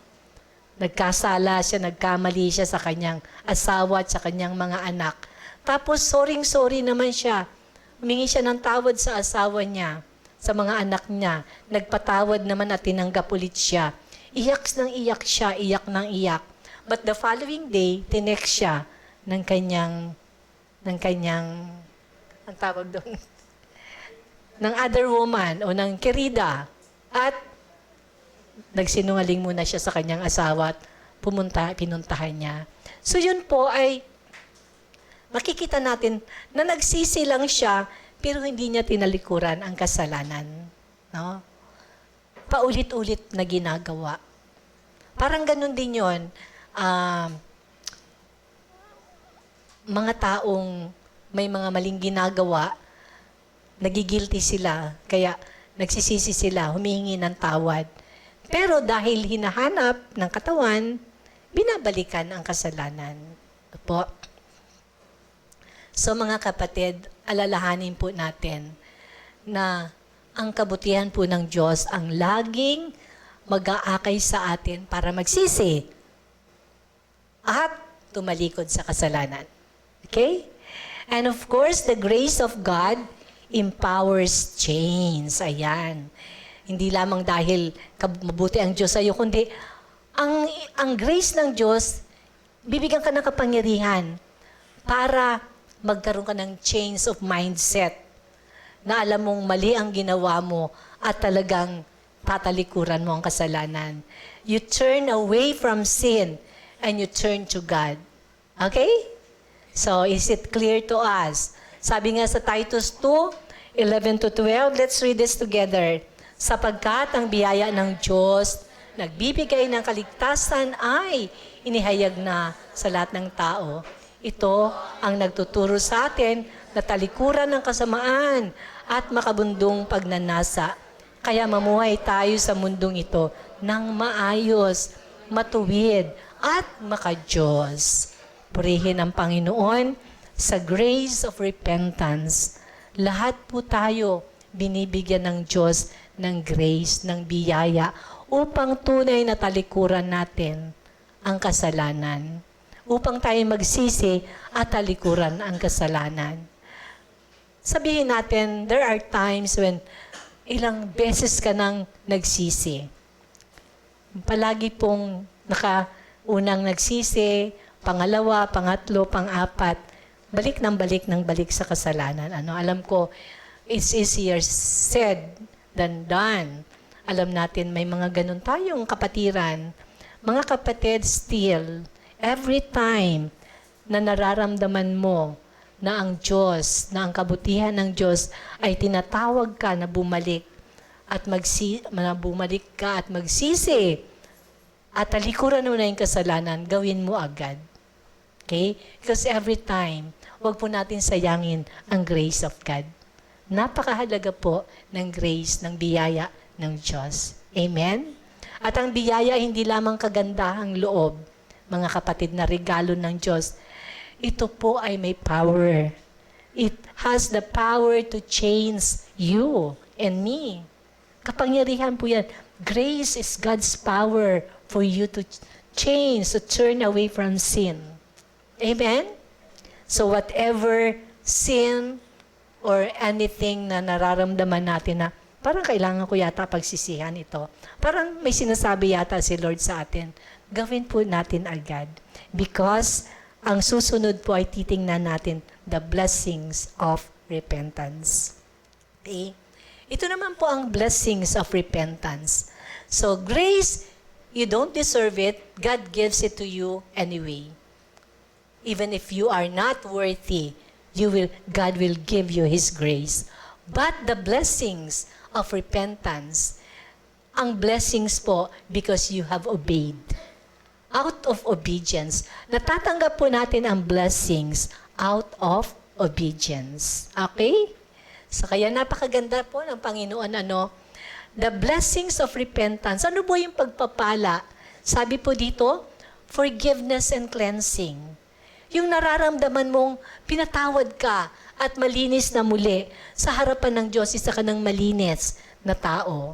Speaker 5: Nagkasala siya, nagkamali siya sa kanyang asawa at sa kanyang mga anak. Tapos, sorry naman siya. Humingi siya ng tawad sa asawa niya, sa mga anak niya. Nagpatawad naman at tinanggap ulit siya. Iyak ng iyak. But the following day, tinext siya ng kanyang ng kanyang, ang tawag doon, ng other woman o ng kerida. At nagsinungaling muna siya sa kanyang asawa at pinuntahan niya. So yun po ay makikita natin na nagsisi lang siya pero hindi niya tinalikuran ang kasalanan. No? Paulit-ulit na ginagawa. Parang ganun din yun. Mga taong may mga maling ginagawa, nagigilty sila, kaya nagsisisi sila, humihingi ng tawad. Pero dahil hinahanap ng katawan, binabalikan ang kasalanan. Po. So mga kapatid, alalahanin po natin na ang kabutihan po ng Diyos ang laging mag-aakay sa atin para magsisi at tumalikod sa kasalanan. Okay? And of course, the grace of God empowers change. Ayan. Hindi lamang dahil mabuti ang Diyos sa iyo, kundi ang grace ng Diyos, bibigyan ka ng kapangyarihan para magkaroon ka ng change of mindset na alam mong mali ang ginawa mo at talagang tatalikuran mo ang kasalanan. You turn away from sin and you turn to God. Okay? So, is it clear to us? Sabi nga sa Titus 2:11-12, let's read this together. Sapagkat ang biyaya ng Diyos, nagbibigay ng kaligtasan ay inihayag na sa lahat ng tao. Ito ang nagtuturo sa atin na talikuran ng kasamaan at makabundong pagnanasa. Kaya mamuhay tayo sa mundong ito ng maayos, matuwid, at makadiyos. Purihin ang Panginoon sa grace of repentance. Lahat po tayo binibigyan ng Diyos ng grace, ng biyaya, upang tunay na talikuran natin ang kasalanan. Upang tayo magsisi at talikuran ang kasalanan. Sabihin natin, there are times when ilang beses ka nang nagsisi. Palagi pong unang nagsisi, pangalawa, pangatlo, pang-apat, balik ng balik sa kasalanan. Alam ko, it's easier said than done. Alam natin, may mga ganun tayong kapatiran. Mga kapatid, still, every time na nararamdaman mo na ang Diyos, na ang kabutihan ng Diyos ay tinatawag ka na bumalik at bumalik ka at magsisi at talikuran mo na yung kasalanan, gawin mo agad. Okay? Because every time, huwag po natin sayangin ang grace of God. Napakahalaga po ng grace, ng biyaya ng Diyos. Amen? At ang biyaya hindi lamang kagandahang loob, mga kapatid, na regalo ng Diyos. Ito po ay may power. It has the power to change you and me. Kapangyarihan po yan. Grace is God's power for you to change, to turn away from sin. Amen? So whatever sin or anything na nararamdaman natin na parang kailangan ko yata pagsisihan ito. Parang may sinasabi yata si Lord sa atin. Gawin po natin agad. Because ang susunod po ay titingnan natin the blessings of repentance. Okay? Ito naman po ang blessings of repentance. So grace, you don't deserve it. God gives it to you anyway. Even if you are not worthy, God will give you His grace. But the blessings of repentance, ang blessings po because you have obeyed. Out of obedience. Natatanggap po natin ang blessings out of obedience. Okay? So kaya napakaganda po ng Panginoon, the blessings of repentance. Ano po yung pagpapala? Sabi po dito, forgiveness and cleansing. Yung nararamdaman mong pinatawad ka at malinis na muli sa harapan ng Diyos, isa ka ng malinis na tao.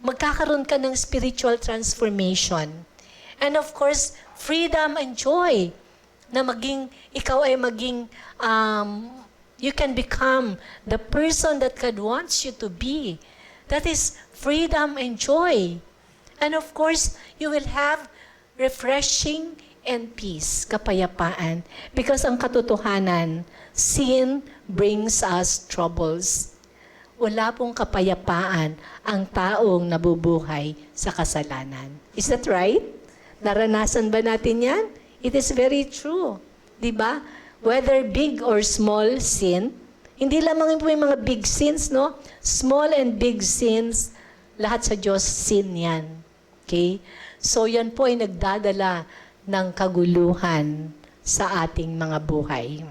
Speaker 5: Magkakaroon ka ng spiritual transformation. And of course, freedom and joy na ikaw ay you can become the person that God wants you to be. That is freedom and joy. And of course, you will have refreshing and peace, kapayapaan. Because ang katotohanan, sin brings us troubles. Wala pong kapayapaan ang taong nabubuhay sa kasalanan. Is that right? Naranasan ba natin yan? It is very true. Diba? Whether big or small sin, hindi lamang po yung mga big sins, no? Small and big sins, lahat sa Diyos sin yan. Okay? So yan po ay nagdadala ng kaguluhan sa ating mga buhay.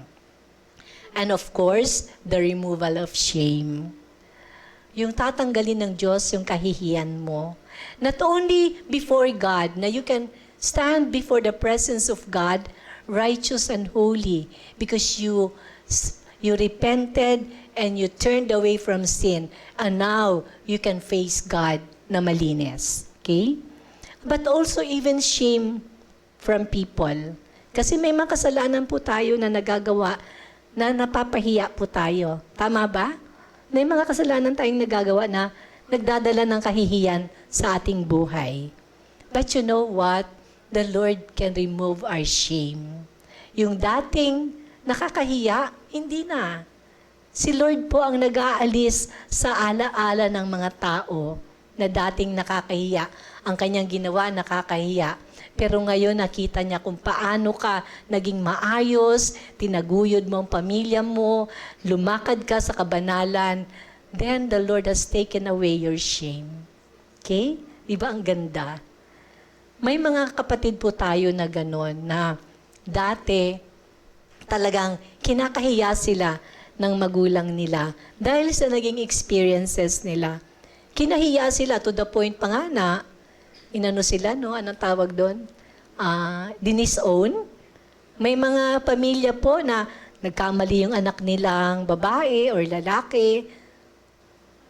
Speaker 5: And of course, the removal of shame. Yung tatanggalin ng Diyos yung kahihiyan mo. Not only before God, na you can stand before the presence of God, righteous and holy, because you repented and you turned away from sin, and now you can face God na malinis. Okay? But also even shame from people. Kasi may mga kasalanan po tayo na nagagawa na napapahiya po tayo. Tama ba? May mga kasalanan tayong nagagawa na nagdadala ng kahihiyan sa ating buhay. But you know what? The Lord can remove our shame. Yung dating nakakahiya, hindi na. Si Lord po ang nag-aalis sa ala-ala ng mga tao na dating nakakahiya. Ang kanyang ginawa, nakakahiya. Pero ngayon nakita niya kung paano ka naging maayos, tinaguyod mo ang pamilya mo, lumakad ka sa kabanalan, then the Lord has taken away your shame. Okay? Di ba ang ganda? May mga kapatid po tayo na gano'n na dati talagang kinakahiya sila ng magulang nila dahil sa naging experiences nila. Kinahiya sila to the point pa nga na inano sila, no? Anong tawag doon? Dinisown. May mga pamilya po na nagkamali yung anak nilang babae or lalaki.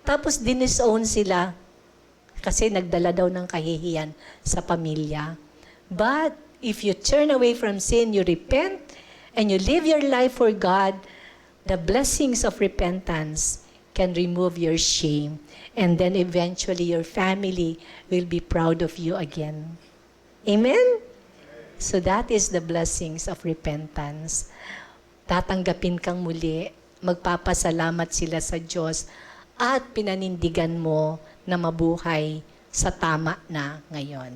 Speaker 5: Tapos dinisown sila kasi nagdala daw ng kahihiyan sa pamilya. But if you turn away from sin, you repent, and you live your life for God, the blessings of repentance can remove your shame. And then eventually your family will be proud of you again. Amen? So that is the blessings of repentance. Tatanggapin kang muli, magpapasalamat sila sa Diyos, at pinanindigan mo na mabuhay sa tama na ngayon.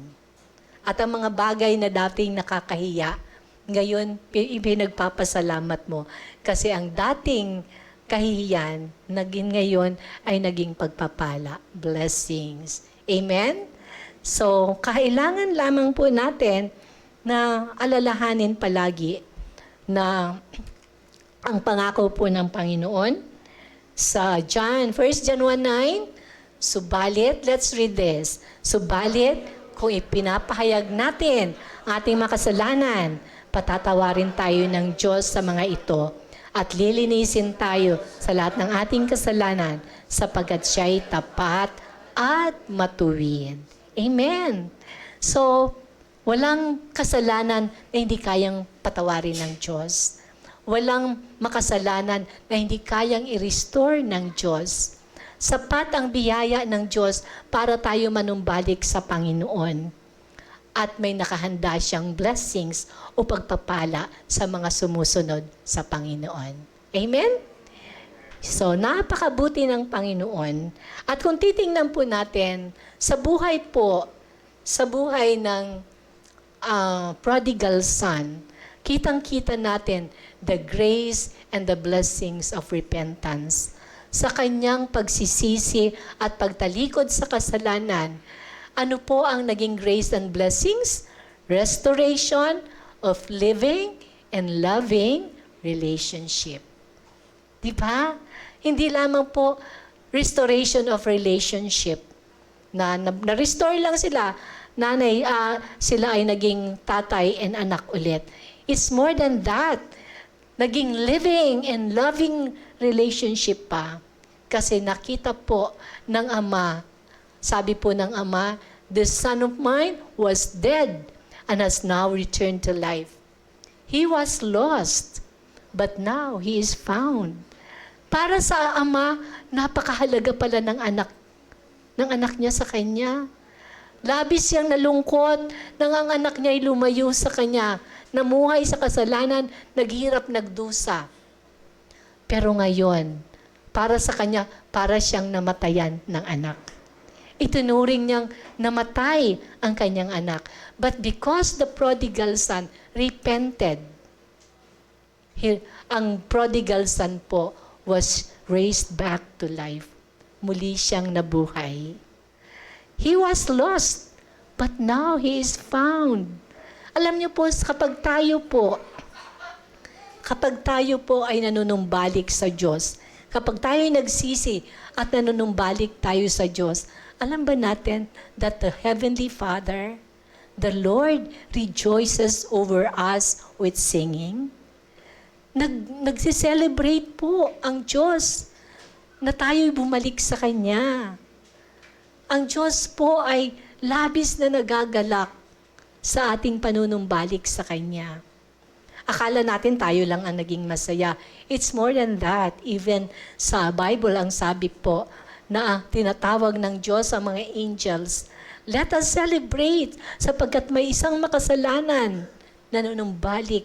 Speaker 5: At ang mga bagay na dating nakakahiya, ngayon ipinagpapasalamat mo. Kasi ang dating kahihiyan, naging ngayon ay naging pagpapala, blessings. Amen? So, kailangan lamang po natin na alalahanin palagi na ang pangako po ng Panginoon sa John, 1 John 1:9, subalit, let's read this, subalit, kung ipinapahayag natin ang ating makasalanan, patatawarin tayo ng Diyos sa mga ito at lilinisin tayo sa lahat ng ating kasalanan sapagkat siya'y tapat at matuwid. Amen. So, walang kasalanan na hindi kayang patawarin ng Diyos. Walang makasalanan na hindi kayang i-restore ng Diyos. Sapat ang biyaya ng Diyos para tayo manumbalik sa Panginoon. At may nakahanda siyang blessings o pagpapala sa mga sumusunod sa Panginoon. Amen? So, napakabuti ng Panginoon. At kung titingnan po natin, sa buhay ng prodigal son, kitang-kita natin the grace and the blessings of repentance. Sa kanyang pagsisisi at pagtalikod sa kasalanan, ano po ang naging grace and blessings? Restoration of living and loving relationship. Di ba? Hindi lamang po restoration of relationship. Na-restore lang sila. Sila ay naging tatay and anak ulit. It's more than that. Naging living and loving relationship pa. Kasi nakita po ng Ama, sabi po ng Ama, "This son of mine was dead and has now returned to life. He was lost, but now he is found." Para sa Ama, napakahalaga pala ng anak niya sa kanya. Labis siyang nalungkot nang ang anak niya ay lumayo sa kanya, namuhay sa kasalanan, naghirap, nagdusa. Pero ngayon, para sa kanya, para siyang namatayan ng anak. Itinuring niyang namatay ang kanyang anak. But because the prodigal son repented, ang prodigal son po was raised back to life. Muli siyang nabuhay. He was lost, but now he is found. Alam niyo po, kapag tayo po ay nanunumbalik sa Diyos, kapag tayo ay nagsisi at nanunumbalik tayo sa Diyos, alam ba natin that the Heavenly Father, the Lord, rejoices over us with singing? Nagsiselebrate po ang Diyos na tayo'y bumalik sa Kanya. Ang Diyos po ay labis na nagagalak sa ating panunumbalik sa Kanya. Akala natin tayo lang ang naging masaya. It's more than that. Even sa Bible, ang sabi po na tinatawag ng Diyos ang mga angels, let us celebrate sapagkat may isang makasalanan na nanunumbalik,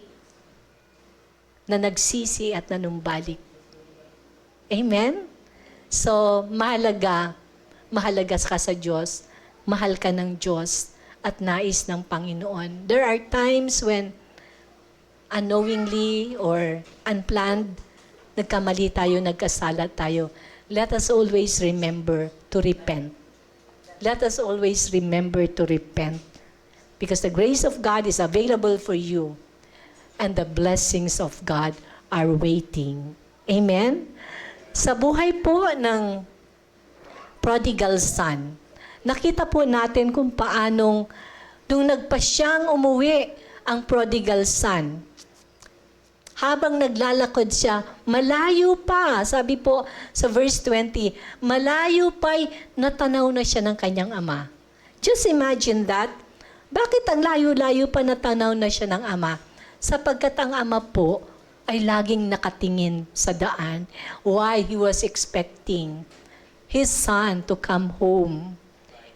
Speaker 5: na nagsisi at nanumbalik. Amen? So, mahalaga ka sa Diyos, mahal ka ng Diyos, at nais ng Panginoon. There are times when unknowingly or unplanned, nagkamali tayo, nagkasala tayo. Let us always remember to repent. Let us always remember to repent. Because the grace of God is available for you, and the blessings of God are waiting. Amen? Sa buhay po ng prodigal son, nakita po natin kung paanong nung nagpasyang umuwi ang prodigal son. Habang naglalakad siya, malayo pa, sabi po sa verse 20, malayo pa'y natanaw na siya ng kanyang ama. Just imagine that. Bakit ang layo-layo pa natanaw na siya ng ama? Sapagkat ang ama po ay laging nakatingin sa daan. Why? He was expecting his son to come home.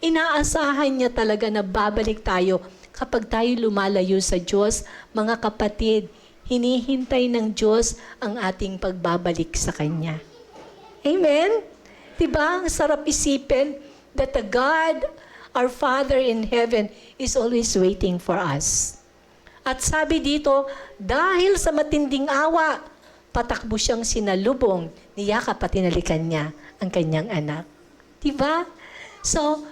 Speaker 5: Inaasahan niya talaga na babalik tayo kapag tayo lumalayo sa Diyos. Mga kapatid, hinihintay ng Diyos ang ating pagbabalik sa Kanya. Amen? Diba? Ang sarap isipin that the God, our Father in heaven, is always waiting for us. At sabi dito, dahil sa matinding awa, patakbo siyang sinalubong, niyakap at tinalikan niya ang kanyang anak. Diba? So,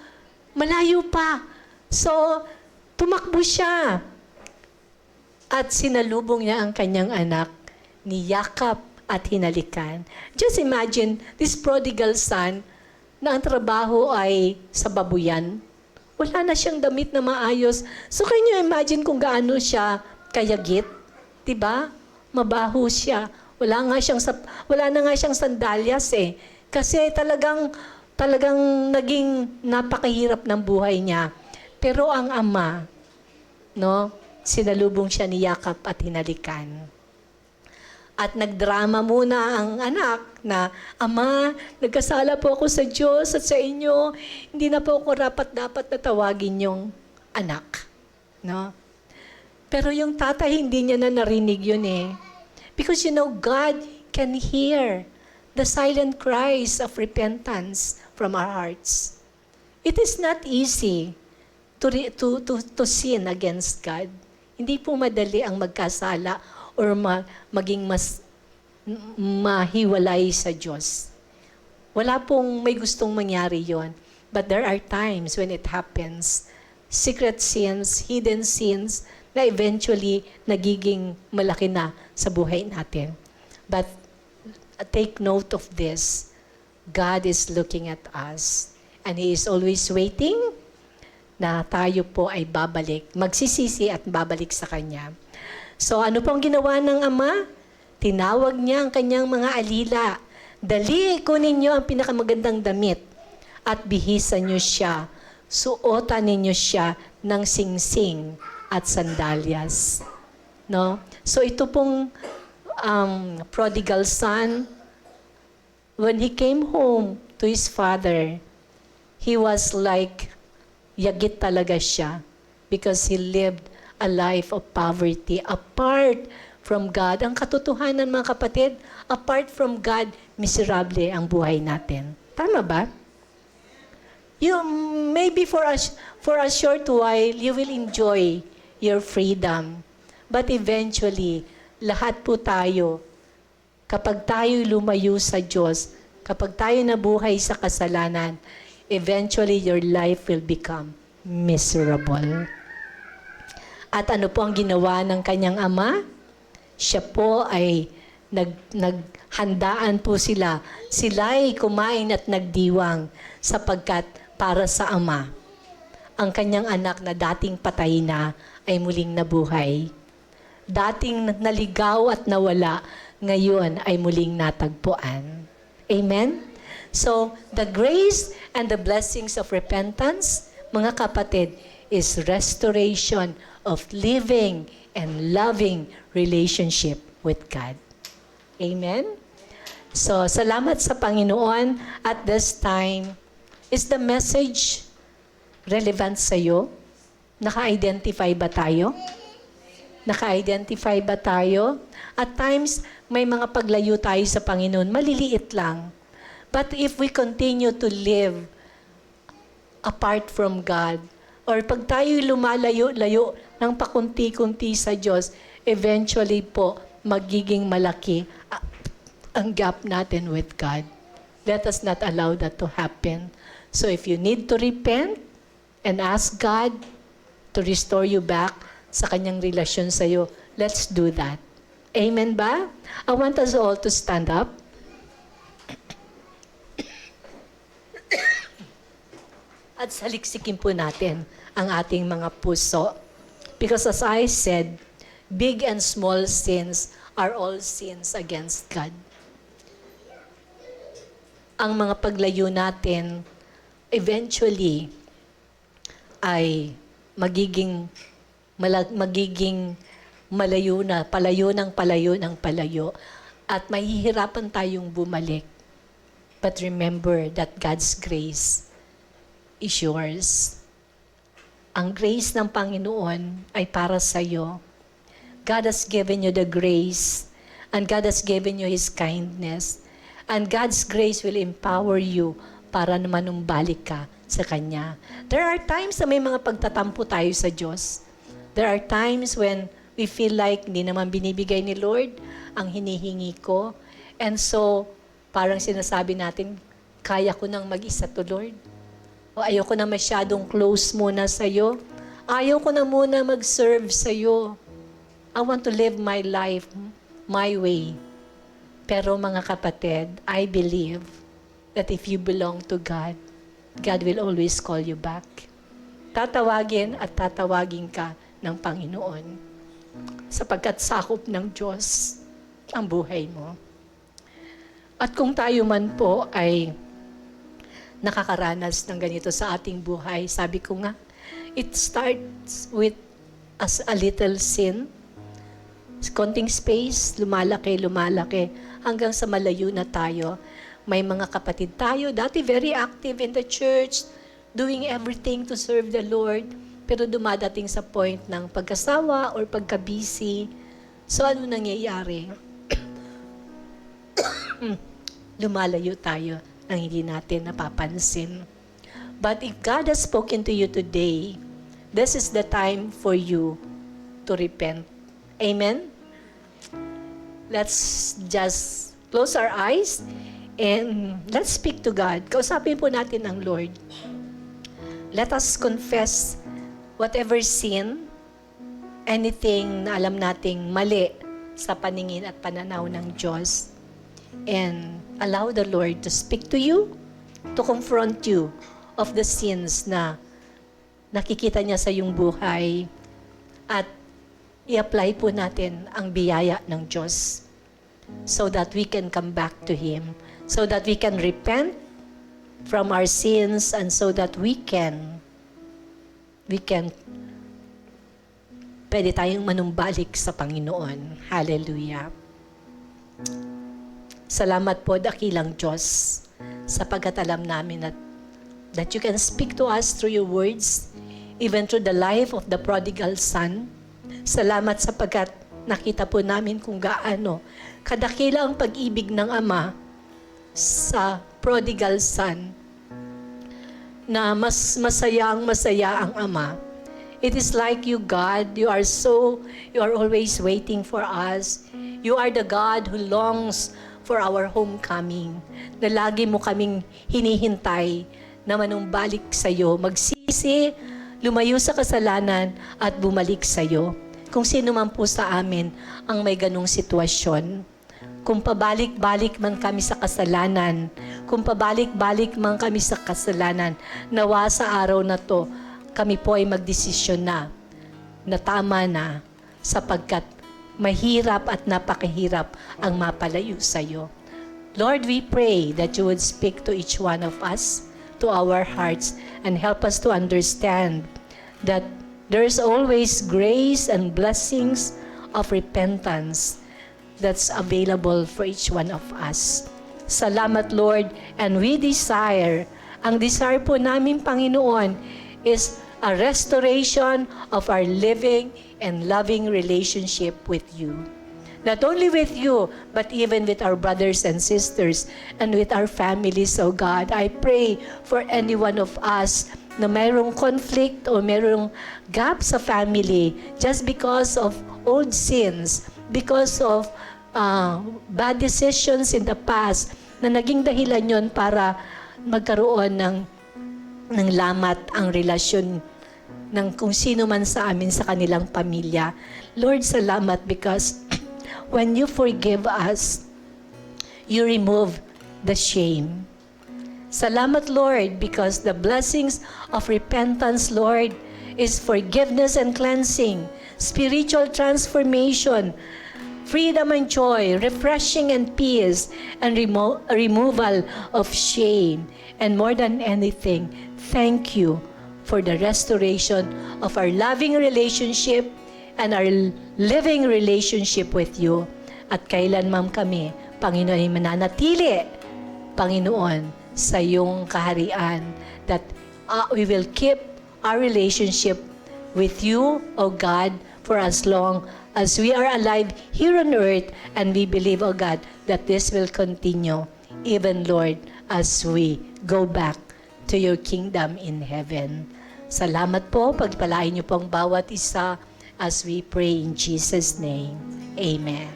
Speaker 5: malayo pa. So, tumakbo siya. At sinalubong niya ang kanyang anak, niyakap at hinalikan. Just imagine, this prodigal son, na ang trabaho ay sa babuyan. Wala na siyang damit na maayos. So, can you imagine kung gaano siya kayagit? Diba? Mabaho siya. Wala na nga siyang sandalyas eh. Kasi talagang naging napakahirap ng buhay niya. Pero ang ama, no, sinalubong siya ni Yakap at hinalikan. At nagdrama muna ang anak na, Ama, nagkasala po ako sa Diyos at sa inyo. Hindi na po ako dapat na tawagin yung anak. No? Pero yung tatay, hindi niya na narinig yun eh. Because you know, God can hear the silent cries of repentance from our hearts. It is not easy to sin against God. Hindi po madali ang magkasala or maging mas mahiwalay sa Diyos. Wala pong may gustong mangyari yon. But there are times when it happens. Secret sins, hidden sins, na eventually nagiging malaki na sa buhay natin. But take note of this. God is looking at us. And He is always waiting na tayo po ay babalik, magsisisi at babalik sa Kanya. So ano pong ginawa ng ama? Tinawag niya ang kanyang mga alila. Dali, kunin niyo ang pinakamagandang damit at bihisan niyo siya. Suotan ninyo siya ng singsing at sandalyas. No? So ito pong prodigal son, when he came home to his father, he was like yagit talaga siya because he lived a life of poverty apart from God. Ang katotohanan, mga kapatid, apart from God, miserable ang buhay natin. Tama ba? You, maybe for a short while, you will enjoy your freedom. But eventually, lahat po tayo, kapag tayo lumayo sa Diyos, kapag tayo nabuhay sa kasalanan, eventually your life will become miserable. At ano po ang ginawa ng kanyang ama? Siya po ay naghandaan po sila. Sila ay kumain at nagdiwang sapagkat para sa ama, ang kanyang anak na dating patay na ay muling nabuhay. Dating naligaw at nawala, ngayon ay muling natagpuan. Amen? So, the grace and the blessings of repentance, mga kapatid, is restoration of living and loving relationship with God. Amen? So, salamat sa Panginoon. At this time, is the message relevant sa iyo? Naka-identify ba tayo? Naka-identify ba tayo? At times, may mga paglayo tayo sa Panginoon, maliliit lang. But if we continue to live apart from God, or pag tayo lumalayo-layo ng pakunti-kunti sa Diyos, eventually po, magiging malaki ang gap natin with God. Let us not allow that to happen. So if you need to repent and ask God to restore you back sa kanyang relasyon sa iyo, let's do that. Amen ba? I want us all to stand up. At saliksikin po natin ang ating mga puso. Because as I said, big and small sins are all sins against God. Ang mga paglayo natin, eventually, ay magiging malayo na, palayo ng palayo, at mahihirapan tayong bumalik. But remember that God's grace is yours. Ang grace ng Panginoon ay para sa iyo. God has given you the grace, and God has given you His kindness, and God's grace will empower you para manumbalik ka sa Kanya. There are times na may mga pagtatampo tayo sa Diyos. There are times when we feel like hindi naman binibigay ni Lord ang hinihingi ko. And so, parang sinasabi natin, kaya ko nang mag-isa to Lord. O ayoko na masyadong close muna sa'yo. Ayaw ko na muna mag-serve sa'yo. I want to live my life my way. Pero mga kapatid, I believe that if you belong to God, God will always call you back. Tatawagin at tatawagin ka ng Panginoon. Sapagkat sakop ng Diyos ang buhay mo. At kung tayo man po ay nakakaranas ng ganito sa ating buhay, sabi ko nga, it starts with as a little sin. Konting space, lumalaki, hanggang sa malayo na tayo. May mga kapatid tayo, dati very active in the church, doing everything to serve the Lord, pero dumadating sa point ng pagkasawa or pagka-busy. So ano nangyayari? Lumalayo tayo nang hindi natin napapansin. But if God has spoken to you today, this is the time for you to repent. Amen? Let's just close our eyes and let's speak to God. Kausapin po natin ang Lord. Let us confess whatever sin, anything na alam nating mali sa paningin at pananaw ng Diyos. And allow the Lord to speak to you, to confront you of the sins na nakikita niya sa iyong buhay. At i-apply po natin ang biyaya ng Diyos so that we can come back to Him, so that we can repent from our sins, and so that we can pwede tayong manumbalik sa Panginoon. Hallelujah. Salamat po, dakilang Diyos, sapagkat alam namin at that you can speak to us through your words, even through the life of the prodigal son. Salamat sapagkat nakita po namin kung gaano kadakila ang pag-ibig ng Ama sa prodigal son, na mas masaya ang Ama. It is like you, God, you are always waiting for us. You are the God who longs for our homecoming, na lagi mo kaming hinihintay na manumbalik sa iyo, magsisi, lumayo sa kasalanan at bumalik sa iyo. Kung sino man po sa amin ang may ganong sitwasyon, kung pabalik-balik man kami sa kasalanan, nawa sa araw na to, kami po ay magdesisyon na tama na, sapagkat mahirap at napakahirap ang mapalayo sa iyo. Lord, we pray that you would speak to each one of us, to our hearts, and help us to understand that there is always grace and blessings of repentance that's available for each one of us. Salamat, Lord, and we desire, ang desire po namin, Panginoon, is a restoration of our living and loving relationship with you. Not only with you, but even with our brothers and sisters and with our families, oh God. I pray for any one of us na mayroong conflict o mayroong gap sa family just because of old sins, because of bad decisions in the past na naging dahilan yon para magkaroon ng lamat ang relasyon ng kung sino man sa amin sa kanilang pamilya. Lord, salamat because when you forgive us, you remove the shame. Salamat, Lord, because the blessings of repentance, Lord, is forgiveness and cleansing, spiritual transformation, freedom and joy, refreshing and peace, and removal of shame. And more than anything, thank you for the restoration of our loving relationship and our living relationship with you. At kailanman kami, Panginoon, ay mananatili, Panginoon, sa iyong kaharian, that we will keep our relationship with you, O God, for as long as we are alive here on earth, and we believe, O God, that this will continue, even, Lord, as we go back to your kingdom in heaven. Salamat po, pagpalain niyo po ang bawat isa as we pray in Jesus' name. Amen.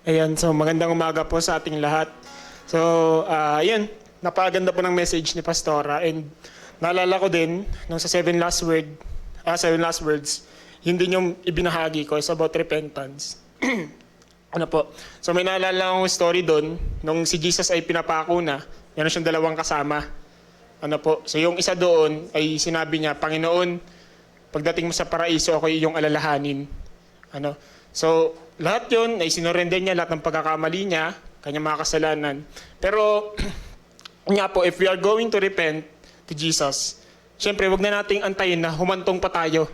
Speaker 6: Ayan, so magandang umaga po sa ating lahat. So, ayun, napakaganda po ng message ni Pastora, and naalala ko din nung sa 7 last words, yun din yung ibinahagi ko is about repentance. Ano po? So may naalala akong story doon, nung si Jesus ay pinapako na, meron siyang dalawang kasama. Ano po? So yung isa doon ay sinabi niya, Panginoon, pagdating mo sa paraiso, ako yung alalahanin. Ano? So, lahat yun ay sinurrender niya, lahat ng pagkakamali niya, kanyang mga kasalanan. Pero, nga po, if we are going to repent to Jesus, syempre, wag na nating antayin na humantong pa tayo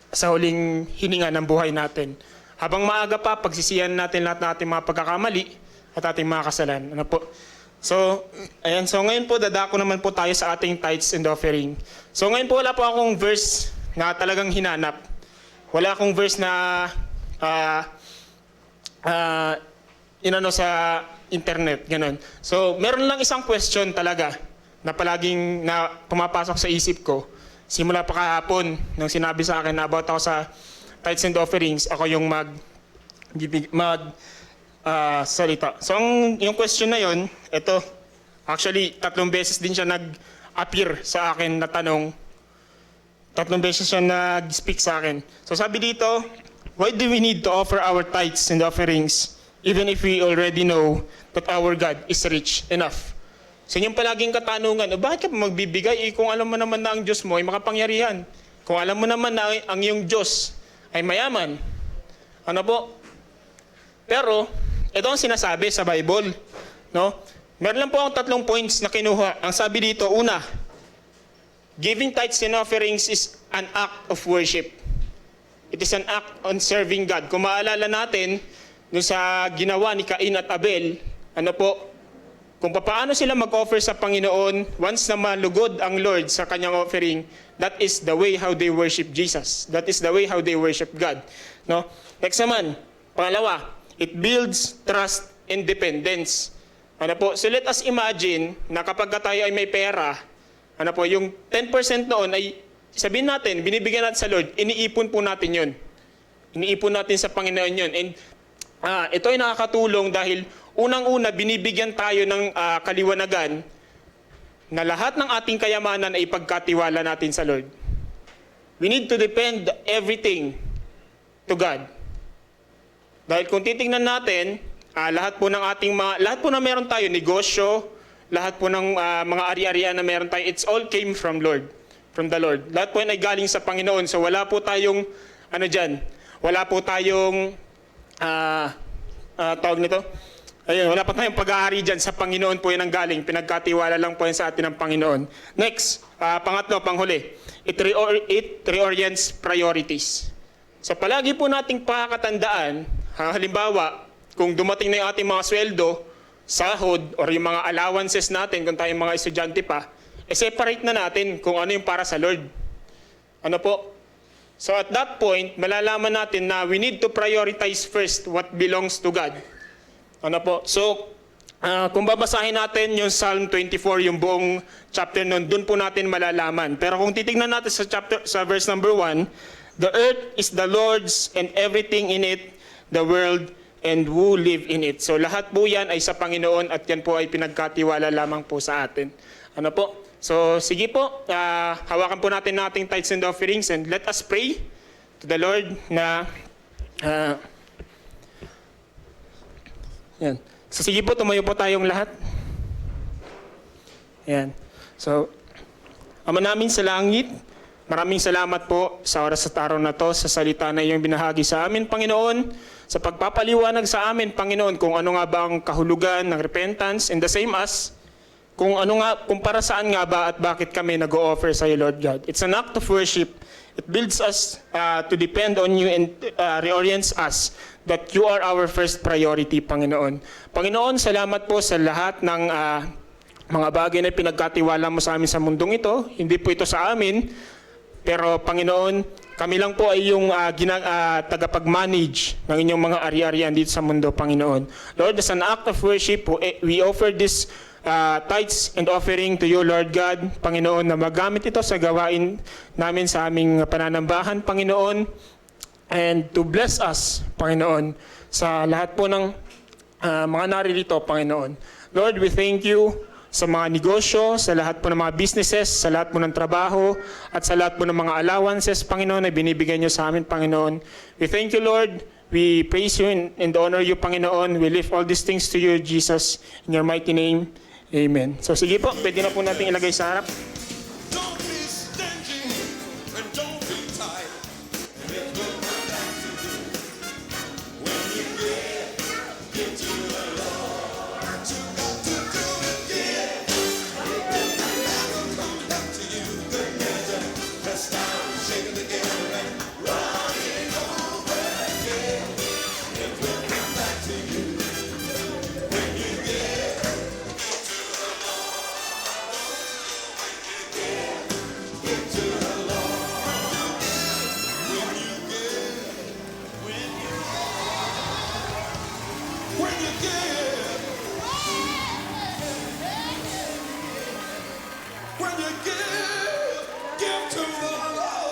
Speaker 6: sa huling hininga ng buhay natin. Habang maaga pa, pagsisiyan natin lahat ng ating mga pagkakamali at ating mga kasalanan. Ano po? So, ayan. So, ngayon po, dadako naman po tayo sa ating tithes and offering. So, ngayon po, wala po akong verse na talagang hinanap. Wala akong verse na inano sa internet, ganun. So, meron lang isang question talaga na palaging na pumapasok sa isip ko. Simula pa kahapon, nung sinabi sa akin na about ako sa tithes and offerings, ako yung salita. So, yung question na yon, ito, actually, 3 beses din siya nag-appear sa akin na tanong. 3 beses siya nag-speak sa akin. So, sabi dito, why do we need to offer our tithes and offerings even if we already know that our God is rich enough? So yung palaging katanungan, bakit ka magbibigay kung alam mo naman na ang Diyos mo ay makapangyarihan? Kung alam mo naman na ang iyong Diyos ay mayaman. Ano po? Pero, ito ang sinasabi sa Bible. No? Meron lang po akong 3 points na kinuha. Ang sabi dito, una, giving tithes and offerings is an act of worship. It is an act on serving God. Kung maalala natin, nung sa ginawa ni Cain at Abel, ano po, kung paano sila mag-offer sa Panginoon, once na malugod ang Lord sa kanyang offering, that is the way how they worship Jesus. That is the way how they worship God. No? Next naman, pangalawa, it builds trust and dependence. Ano po? So let us imagine na kapag tayo ay may pera, ano po, yung 10% noon ay sabihin natin, binibigyan natin sa Lord, iniipon po natin yun. Iniipon natin sa Panginoon yun. And ito ay nakakatulong dahil unang-una, binibigyan tayo ng kaliwanagan na lahat ng ating kayamanan ay ipagkatiwala natin sa Lord. We need to depend everything to God. Dahil kung titingnan natin, lahat po na meron tayo, negosyo, lahat po ng mga ari-arian na meron tayo, it's all came from the Lord. Lahat po ay galing sa Panginoon. So wala po tayong, wala po tayong, tawag nito, ayun, wala pa tayong pag-aari dyan, sa Panginoon po yan ang galing. Pinagkatiwala lang po yan sa atin ng Panginoon. Next, pangatlo, panghuli, it reorients priorities. So palagi po nating pakakatandaan, halimbawa, kung dumating na yung ating mga sweldo, sahod, or yung mga allowances natin, kung tayong mga estudyante pa, separate na natin kung ano yung para sa Lord. Ano po? So at that point, malalaman natin na we need to prioritize first what belongs to God. Ano po? So, kung babasahin natin yung Psalm 24, yung buong chapter nun, dun po natin malalaman. Pero kung titignan natin sa verse number 1, the earth is the Lord's and everything in it, the world and who live in it. So lahat po yan ay sa Panginoon at yan po ay pinagkatiwala lamang po sa atin. Ano po? So sige po, hawakan po natin nating tithes and offerings and let us pray to the Lord na yan. So sige po, tumayo po tayong lahat. Yan. So, Ama namin sa langit, maraming salamat po sa oras at araw na to, sa salita na iyong binahagi sa amin, Panginoon, sa pagpapaliwanag sa amin, Panginoon, kung ano nga ba ang kahulugan ng repentance, and the same as, kung para saan nga ba at bakit kami nag-o-offer sa iyo, Lord God. It's an act of worship. It builds us to depend on you and reorients us that you are our first priority, Panginoon. Panginoon, salamat po sa lahat ng mga bagay na pinagkatiwala mo sa amin sa mundong ito. Hindi po ito sa amin, pero Panginoon, kami lang po ay yung tagapag-manage ng inyong mga ari-arian dito sa mundo, Panginoon. Lord, as an act of worship, we offer this tithes and offering to you, Lord God, Panginoon, na magamit ito sa gawain namin sa aming pananambahan, Panginoon, and to bless us, Panginoon, sa lahat po ng mga naririto, Panginoon. Lord, we thank you sa mga negosyo, sa lahat po ng mga businesses, sa lahat po ng trabaho, at sa lahat po ng mga allowances, Panginoon, na binibigay niyo sa amin, Panginoon. We thank you, Lord. We praise you and honor you, Panginoon. We lift all these things to you, Jesus, in your mighty name. Amen. So sige po, pwede na po natin ilagay sa harap.
Speaker 2: Don't be stingy and don't be tight. It will come back to you when you give to the Lord. You got to do it, give. It will come back to you. Good measure, pressed down, shaking together and running over again. It will come back to you when you give. When you give, give to the Lord.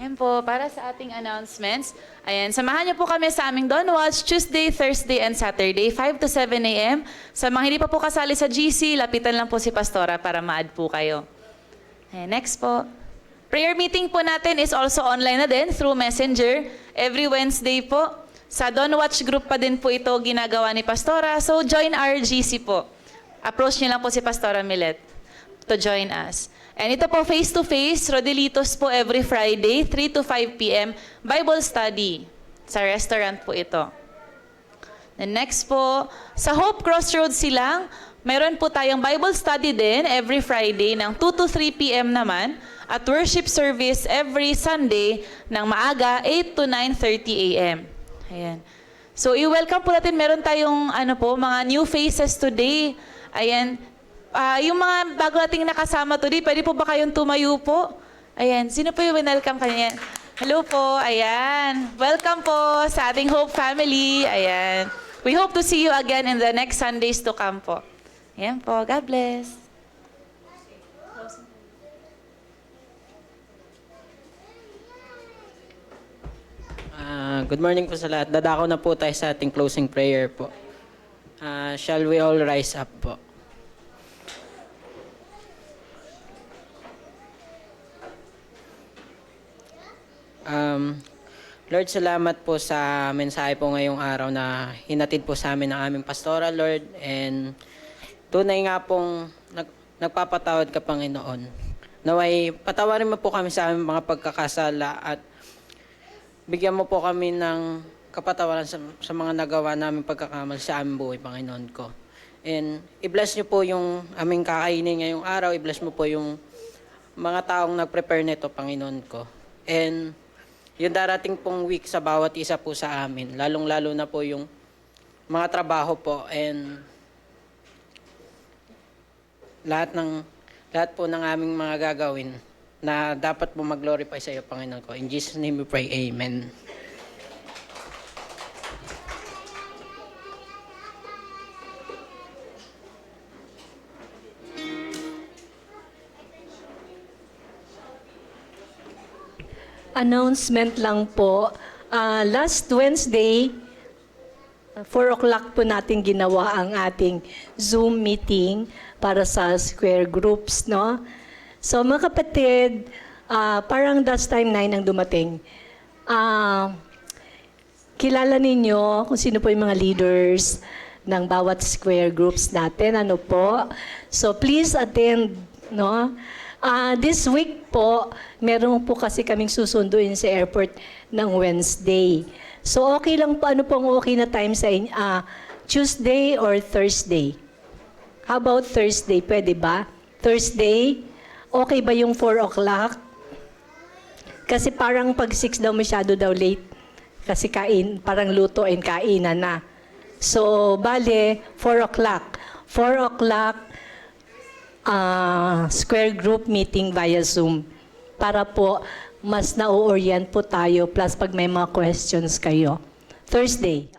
Speaker 2: Yan po, para sa ating announcements. Ayan, samahan niyo po kami sa aming Dawn Watch Tuesday, Thursday, and Saturday, 5 to 7 a.m. Sa mga hindi pa po kasali sa GC, lapitan lang po si Pastora para ma-add po kayo. Ayan, next po. Prayer meeting po natin is also online na din through Messenger. Every Wednesday po. Sa Dawn Watch group pa din po ito ginagawa ni Pastora. So join our GC po. Approach niyo lang po si Pastora Milet to join us. And ito po, face-to-face, Rodelitos po every Friday, 3 to 5 p.m., Bible study. Sa restaurant po ito. Then next po, sa Hope Crossroads Silang, meron po tayong Bible study din every Friday ng 2 to 3 p.m. naman, at worship service every Sunday ng maaga, 8 to 9:30 a.m. Ayan. So, i-welcome po natin, meron tayong mga new faces today. Ayan. Yung mga bago nating nakasama today, pwede po ba kayong tumayo po? Ayan, sino po yung welcome kanina? Hello po, ayan. Welcome po sa ating Hope family. Ayan. We hope to see you again in the next Sundays to come po. Ayan po, God bless.
Speaker 7: Good morning po sa lahat. Dadako na po tayo sa ating closing prayer po. Shall we all rise up po? Lord, salamat po sa mensahe po ngayong araw na hinatid po sa amin ng aming pastora, Lord. And tunay nga pong nagpapatawad ka, Panginoon. Naway, patawarin mo po kami sa aming mga pagkakasala at bigyan mo po kami ng kapatawaran sa mga nagawa namin pagkakamali sa aming buhay, Panginoon ko. And i-bless niyo po yung aming kakainin ngayong araw. I-bless mo po yung mga taong nag-prepare nito, Panginoon ko. And yung darating pong week sa bawat isa po sa amin, lalong-lalo na po yung mga trabaho po and lahat po ng aming mga gagawin na dapat po mag-glorify sa iyo, Panginoon ko. In Jesus' name we pray, Amen.
Speaker 5: Announcement lang po. Last Wednesday, 4 o'clock po natin ginawa ang ating Zoom meeting para sa Square Groups, no? So mga kapatid, parang that's time 9 ang dumating. Kilala ninyo kung sino po yung mga leaders ng bawat Square Groups natin, ano po? So please attend, no? This week po, meron po kasi kaming susunduin sa airport ng Wednesday. So okay lang po, ano pong okay na time sa inyo? Tuesday or Thursday? How about Thursday? Pwede ba? Thursday? Okay ba yung 4 o'clock? Kasi parang pag 6 daw masyado daw late. Kasi parang luto and kainan na. So, bale, 4 o'clock. 4 o'clock, Square Group meeting via Zoom para po mas na-orient po tayo plus pag may mga questions kayo. Thursday.